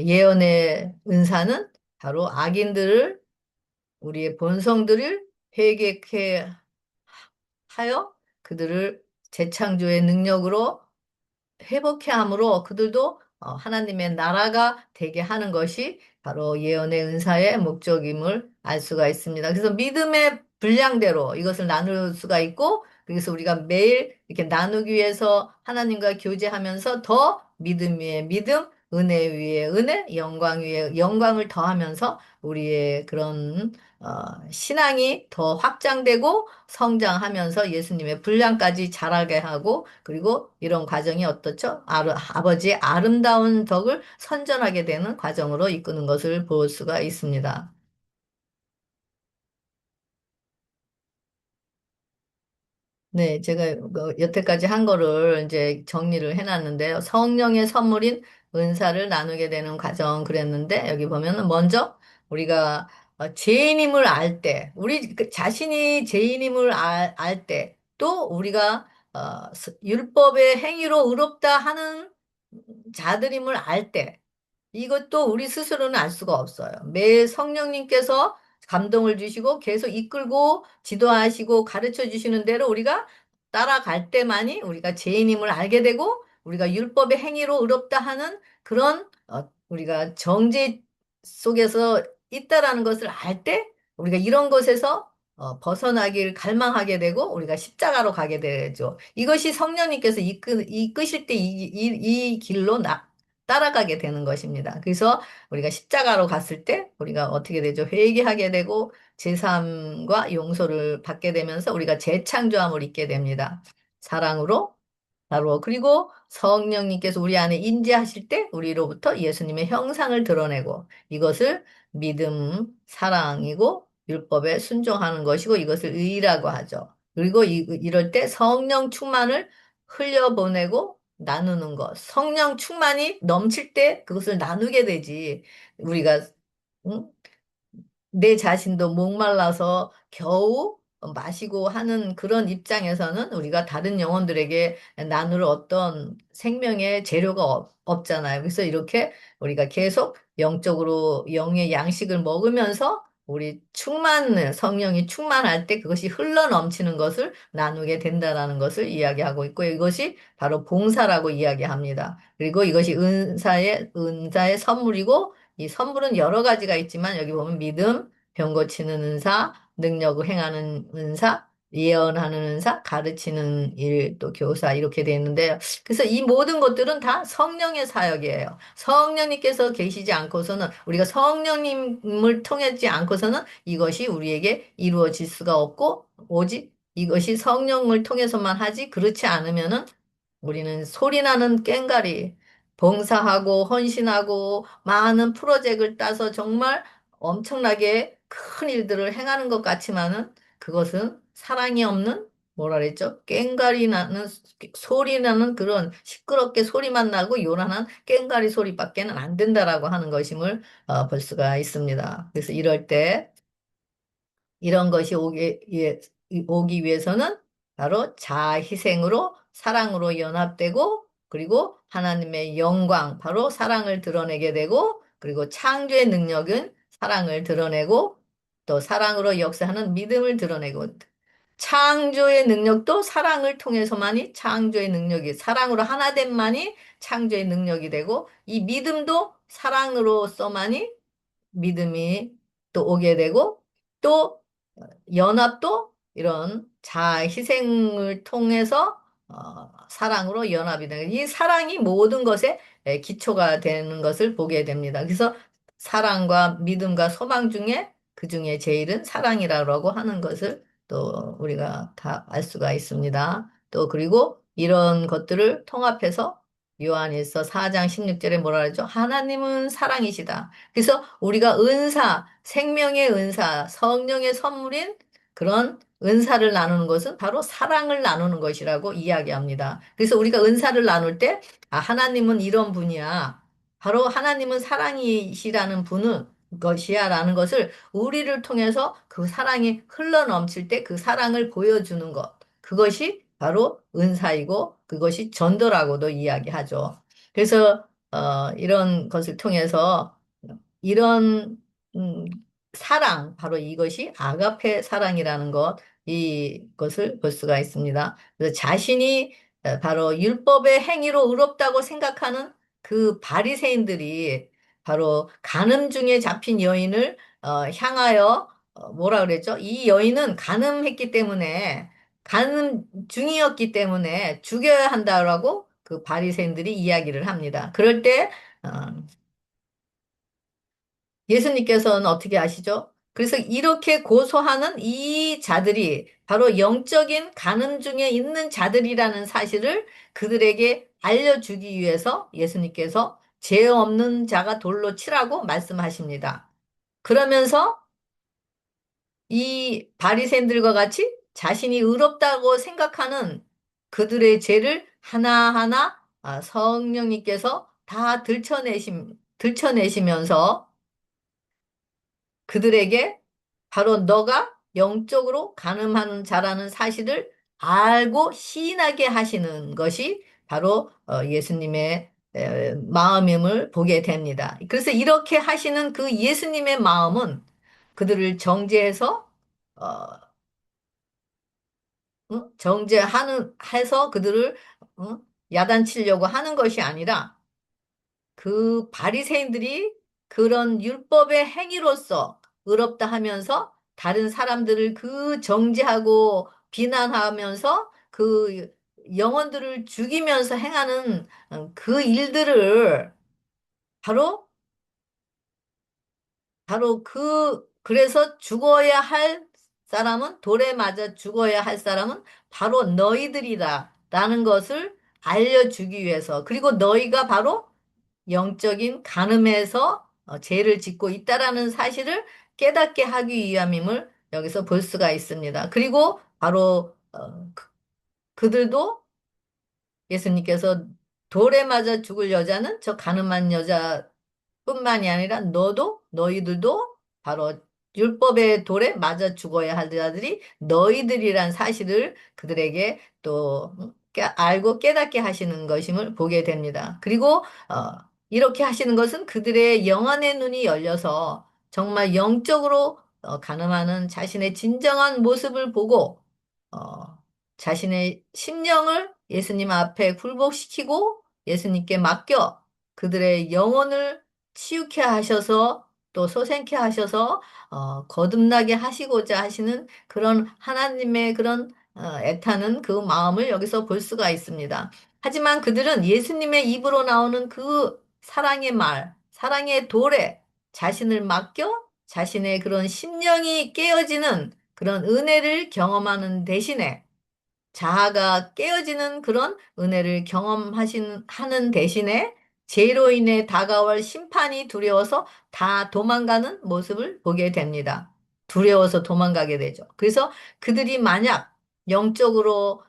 예언의 은사는 바로 악인들을 우리의 본성들을 회개케 하여 그들을 재창조의 능력으로 회복해 함으로 그들도 하나님의 나라가 되게 하는 것이 바로 예언의 은사의 목적임을 알 수가 있습니다. 그래서 믿음의 분량대로 이것을 나눌 수가 있고, 그래서 우리가 매일 이렇게 나누기 위해서 하나님과 교제하면서 더 믿음 위에 믿음, 은혜 위에 은혜, 영광 위에 영광을 더하면서 우리의 그런 신앙이 더 확장되고 성장하면서 예수님의 분량까지 자라게 하고 그리고 이런 과정이 어떻죠? 아버지의 아름다운 덕을 선전하게 되는 과정으로 이끄는 것을 볼 수가 있습니다. 네, 제가 여태까지 한 거를 이제 정리를 해놨는데요. 성령의 선물인 은사를 나누게 되는 과정 그랬는데 여기 보면은 먼저 우리가 죄인임을 알 때, 우리 자신이 죄인임을 알 때, 또 우리가 율법의 행위로 의롭다 하는 자들임을 알 때, 이것도 우리 스스로는 알 수가 없어요. 매 성령님께서 감동을 주시고 계속 이끌고 지도하시고 가르쳐 주시는 대로 우리가 따라갈 때만이 우리가 죄인임을 알게 되고 우리가 율법의 행위로 의롭다 하는 그런 우리가 정죄 속에서 있다라는 것을 알 때 우리가 이런 것에서 벗어나길 갈망하게 되고 우리가 십자가로 가게 되죠. 이것이 성령님께서 이끄실 때 이 길로 따라가게 되는 것입니다. 그래서 우리가 십자가로 갔을 때 우리가 어떻게 되죠? 회개하게 되고 제사함과 용서를 받게 되면서 우리가 재창조함을 입게 됩니다. 사랑으로 바로 그리고 성령님께서 우리 안에 임재하실 때 우리로부터 예수님의 형상을 드러내고 이것을 믿음, 사랑이고 율법에 순종하는 것이고 이것을 의라고 하죠. 그리고 이럴 때 성령 충만을 흘려보내고 나누는 것. 성령 충만이 넘칠 때 그것을 나누게 되지. 우리가 응? 내 자신도 목말라서 겨우 마시고 하는 그런 입장에서는 우리가 다른 영혼들에게 나눌 어떤 생명의 재료가 없잖아요. 그래서 이렇게 우리가 계속 영적으로 영의 양식을 먹으면서 우리 성령이 충만할 때 그것이 흘러 넘치는 것을 나누게 된다라는 것을 이야기하고 있고 이것이 바로 봉사라고 이야기합니다. 그리고 이것이 은사의 선물이고 이 선물은 여러 가지가 있지만 여기 보면 믿음, 병 고치는 은사, 능력을 행하는 은사, 예언하는 은사, 가르치는 일, 또 교사 이렇게 되어 있는데요. 그래서 이 모든 것들은 다 성령의 사역이에요. 성령님께서 계시지 않고서는 우리가 성령님을 통하지 않고서는 이것이 우리에게 이루어질 수가 없고 오직 이것이 성령을 통해서만 하지 그렇지 않으면은 우리는 소리나는 꽹과리 봉사하고 헌신하고 많은 프로젝트를 따서 정말 엄청나게 큰 일들을 행하는 것 같지만은 그것은 사랑이 없는 뭐라 그랬죠? 꽹과리 나는 소리 나는 그런 시끄럽게 소리만 나고 요란한 꽹과리 소리밖에는 안 된다라고 하는 것임을 볼 수가 있습니다. 그래서 이럴 때 이런 것이 오기 위해서는 바로 자희생으로 사랑으로 연합되고 그리고 하나님의 영광, 바로 사랑을 드러내게 되고 그리고 창조의 능력은 사랑을 드러내고 또 사랑으로 역사하는 믿음을 드러내고 창조의 능력도 사랑을 통해서만이 창조의 능력이, 사랑으로 하나됨만이 창조의 능력이 되고, 이 믿음도 사랑으로서만이 믿음이 또 오게 되고, 또 연합도 이런 희생을 통해서 사랑으로 연합이 되는, 이 사랑이 모든 것에 기초가 되는 것을 보게 됩니다. 그래서 사랑과 믿음과 소망 중에 그 중에 제일은 사랑이라고 하는 것을 또 우리가 다 알 수가 있습니다. 또 그리고 이런 것들을 통합해서 요한일서 4장 16절에 뭐라 그러죠? 하나님은 사랑이시다. 그래서 우리가 은사, 생명의 은사, 성령의 선물인 그런 은사를 나누는 것은 바로 사랑을 나누는 것이라고 이야기합니다. 그래서 우리가 은사를 나눌 때, 아, 하나님은 이런 분이야. 바로 하나님은 사랑이시라는 분은 것이야 라는 것을 우리를 통해서 그 사랑이 흘러넘칠 때 그 사랑을 보여주는 것. 그것이 바로 은사이고 그것이 전도라고도 이야기하죠. 그래서 이런 것을 통해서 이런 음, 사랑, 바로 이것이 아가페 사랑이라는 것, 이것을 볼 수가 있습니다. 그래서 자신이 바로 율법의 행위로 의롭다고 생각하는 그 바리새인들이 바로 간음 중에 잡힌 여인을 향하여 뭐라 그랬죠? 이 여인은 간음했기 때문에 간음 중이었기 때문에 죽여야 한다라고 그 바리새인들이 이야기를 합니다. 그럴 때 예수님께서는 어떻게 아시죠? 그래서 이렇게 고소하는 이 자들이 바로 영적인 간음 중에 있는 자들이라는 사실을 그들에게 알려주기 위해서 예수님께서 죄 없는 자가 돌로 치라고 말씀하십니다. 그러면서 이 바리새인들과 같이 자신이 의롭다고 생각하는 그들의 죄를 하나하나 성령님께서 다 들춰내시면서 그들에게 바로 너가 영적으로 가늠하는 자라는 사실을 알고 시인하게 하시는 것이 바로 예수님의 마음임을 보게 됩니다. 그래서 이렇게 하시는 그 예수님의 마음은 그들을 정죄해서 어, 해서 그들을 야단치려고 하는 것이 아니라 그 바리새인들이 그런 율법의 행위로서 의롭다 하면서 다른 사람들을 그 정죄하고 비난하면서 그 영혼들을 죽이면서 행하는 그 일들을 바로 그래서 죽어야 할 사람은, 돌에 맞아 죽어야 할 사람은 바로 너희들이다 라는 것을 알려주기 위해서, 그리고 너희가 바로 영적인 간음에서 죄를 짓고 있다라는 사실을 깨닫게 하기 위함임을 여기서 볼 수가 있습니다. 그리고 바로 그들도 예수님께서 돌에 맞아 죽을 여자는 저 가늠한 여자뿐만이 아니라 너희들도 바로 율법의 돌에 맞아 죽어야 할 자들이 너희들이란 사실을 그들에게 또 알고 깨닫게 하시는 것임을 보게 됩니다. 그리고 이렇게 하시는 것은 그들의 영안의 눈이 열려서 정말 영적으로 가늠하는 자신의 진정한 모습을 보고 어, 자신의 심령을 예수님 앞에 굴복시키고 예수님께 맡겨 그들의 영혼을 치유케 하셔서 또 소생케 하셔서 거듭나게 하시고자 하시는 그런 하나님의 그런 애타는 그 마음을 여기서 볼 수가 있습니다. 하지만 그들은 예수님의 입으로 나오는 그 사랑의 말, 사랑의 돌에 자신을 맡겨 자신의 그런 심령이 깨어지는 그런 은혜를 경험하는 대신에 자아가 깨어지는 그런 은혜를 하는 대신에 죄로 인해 다가올 심판이 두려워서 다 도망가는 모습을 보게 됩니다. 두려워서 도망가게 되죠. 그래서 그들이 만약 영적으로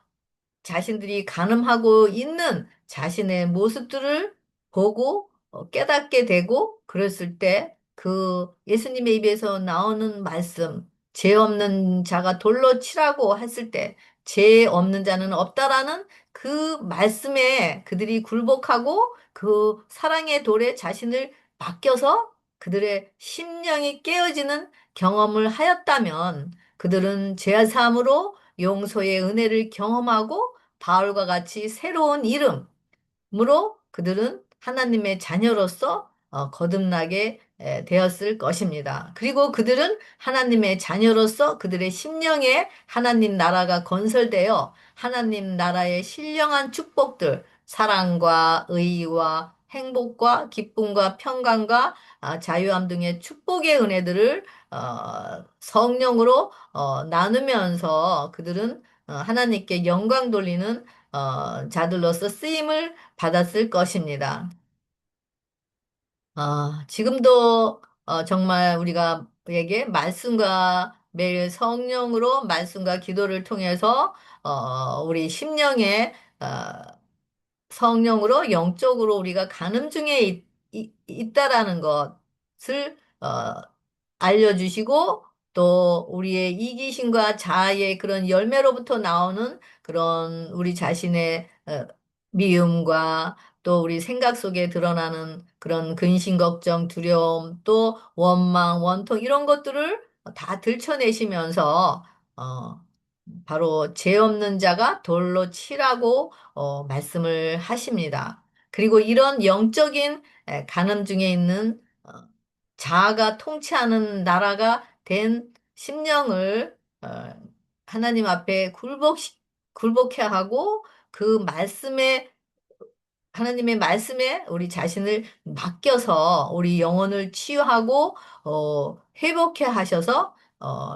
자신들이 가늠하고 있는 자신의 모습들을 보고 깨닫게 되고 그랬을 때 그 예수님의 입에서 나오는 말씀, 죄 없는 자가 돌로 치라고 했을 때 죄 없는 자는 없다라는 그 말씀에 그들이 굴복하고 그 사랑의 돌에 자신을 맡겨서 그들의 심령이 깨어지는 경험을 하였다면 그들은 죄 사함으로 용서의 은혜를 경험하고 바울과 같이 새로운 이름으로 그들은 하나님의 자녀로서 거듭나게 되었을 것입니다. 그리고 그들은 하나님의 자녀로서 그들의 심령에 하나님 나라가 건설되어 하나님 나라의 신령한 축복들, 사랑과 의와 행복과 기쁨과 평강과 자유함 등의 축복의 은혜들을 성령으로 나누면서 그들은 하나님께 영광 돌리는 자들로서 쓰임을 받았을 것입니다. 지금도 정말 우리가 에게 말씀과 매일 성령으로 말씀과 기도를 통해서 우리 심령에 성령으로 영적으로 우리가 가늠 중에 있다라는 것을 알려주시고 또 우리의 이기심과 자아의 그런 열매로부터 나오는 그런 우리 자신의 미움과 또 우리 생각 속에 드러나는 그런 근심, 걱정, 두려움, 또 원망, 원통 이런 것들을 다 들춰내시면서 어, 바로 죄 없는 자가 돌로 치라고 말씀을 하십니다. 그리고 이런 영적인 간음 중에 있는 자아가 통치하는 나라가 된 심령을 하나님 앞에 굴복해 하고 그 말씀에 하나님의 말씀에 우리 자신을 맡겨서 우리 영혼을 치유하고 회복해 하셔서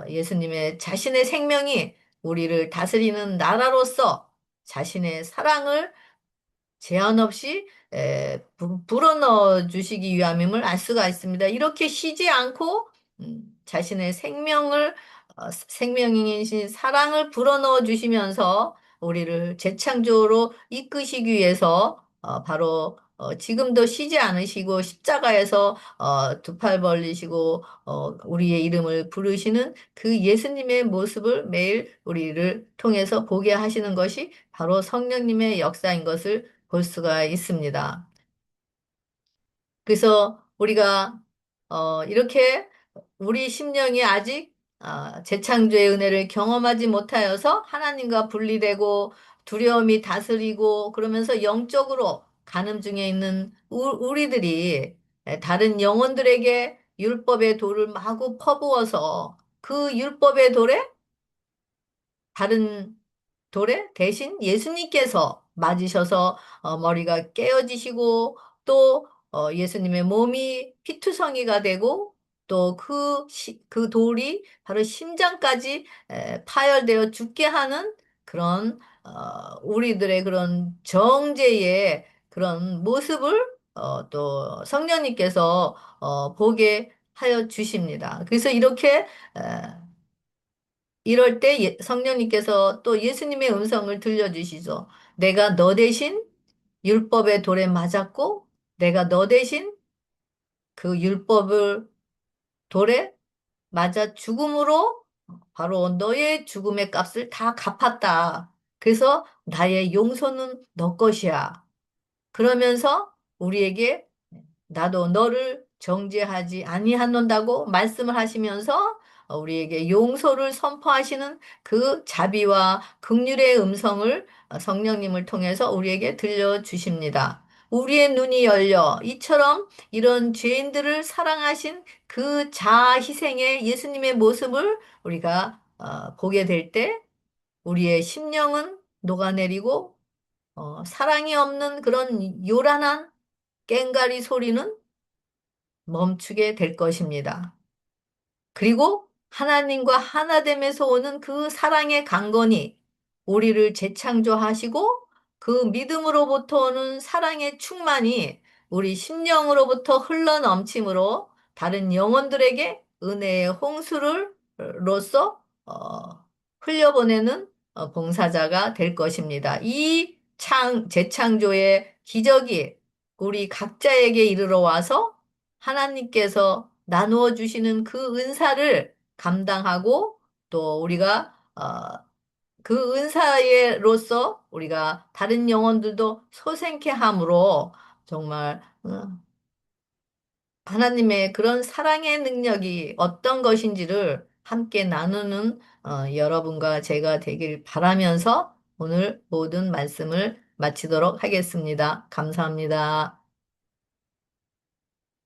예수님의 자신의 생명이 우리를 다스리는 나라로서 자신의 사랑을 제한 없이 불어넣어 주시기 위함임을 알 수가 있습니다. 이렇게 쉬지 않고 자신의 생명이신 사랑을 불어넣어 주시면서 우리를 재창조로 이끄시기 위해서 바로 지금도 쉬지 않으시고 십자가에서 두 팔 벌리시고 우리의 이름을 부르시는 그 예수님의 모습을 매일 우리를 통해서 보게 하시는 것이 바로 성령님의 역사인 것을 볼 수가 있습니다. 그래서 우리가 이렇게 우리 심령이 아직 재창조의 은혜를 경험하지 못하여서 하나님과 분리되고 두려움이 다스리고 그러면서 영적으로 가늠 중에 있는 우리들이 다른 영혼들에게 율법의 돌을 마구 퍼부어서 그 율법의 돌에 다른 돌에 대신 예수님께서 맞으셔서 머리가 깨어지시고 또 예수님의 몸이 피투성이가 되고 또 그 돌이 바로 심장까지 파열되어 죽게 하는 그런 우리들의 그런 정죄의 그런 모습을 또 성령님께서 보게 하여 주십니다. 그래서 이렇게 이럴 때 성령님께서 또 예수님의 음성을 들려주시죠. 내가 너 대신 율법의 돌에 맞았고, 내가 너 대신 그 율법을 돌에 맞아 죽음으로 바로 너의 죽음의 값을 다 갚았다. 그래서 나의 용서는 너 것이야. 그러면서 우리에게 나도 너를 정죄하지 아니하는다고 말씀을 하시면서 우리에게 용서를 선포하시는 그 자비와 긍휼의 음성을 성령님을 통해서 우리에게 들려주십니다. 우리의 눈이 열려 이처럼 이런 죄인들을 사랑하신 그 자아 희생의 예수님의 모습을 우리가 보게 될 때 우리의 심령은 녹아내리고 사랑이 없는 그런 요란한 꽹가리 소리는 멈추게 될 것입니다. 그리고 하나님과 하나됨에서 오는 그 사랑의 강건이 우리를 재창조하시고 그 믿음으로부터 오는 사랑의 충만이 우리 심령으로부터 흘러넘침으로 다른 영혼들에게 은혜의 홍수를 로써 흘려보내는 봉사자가 될 것입니다. 이 재창조의 기적이 우리 각자에게 이르러 와서 하나님께서 나누어 주시는 그 은사를 감당하고 또 우리가 그 은사로서 우리가 다른 영혼들도 소생케 함으로 정말 하나님의 그런 사랑의 능력이 어떤 것인지를 함께 나누는 여러분과 제가 되길 바라면서 오늘 모든 말씀을 마치도록 하겠습니다. 감사합니다.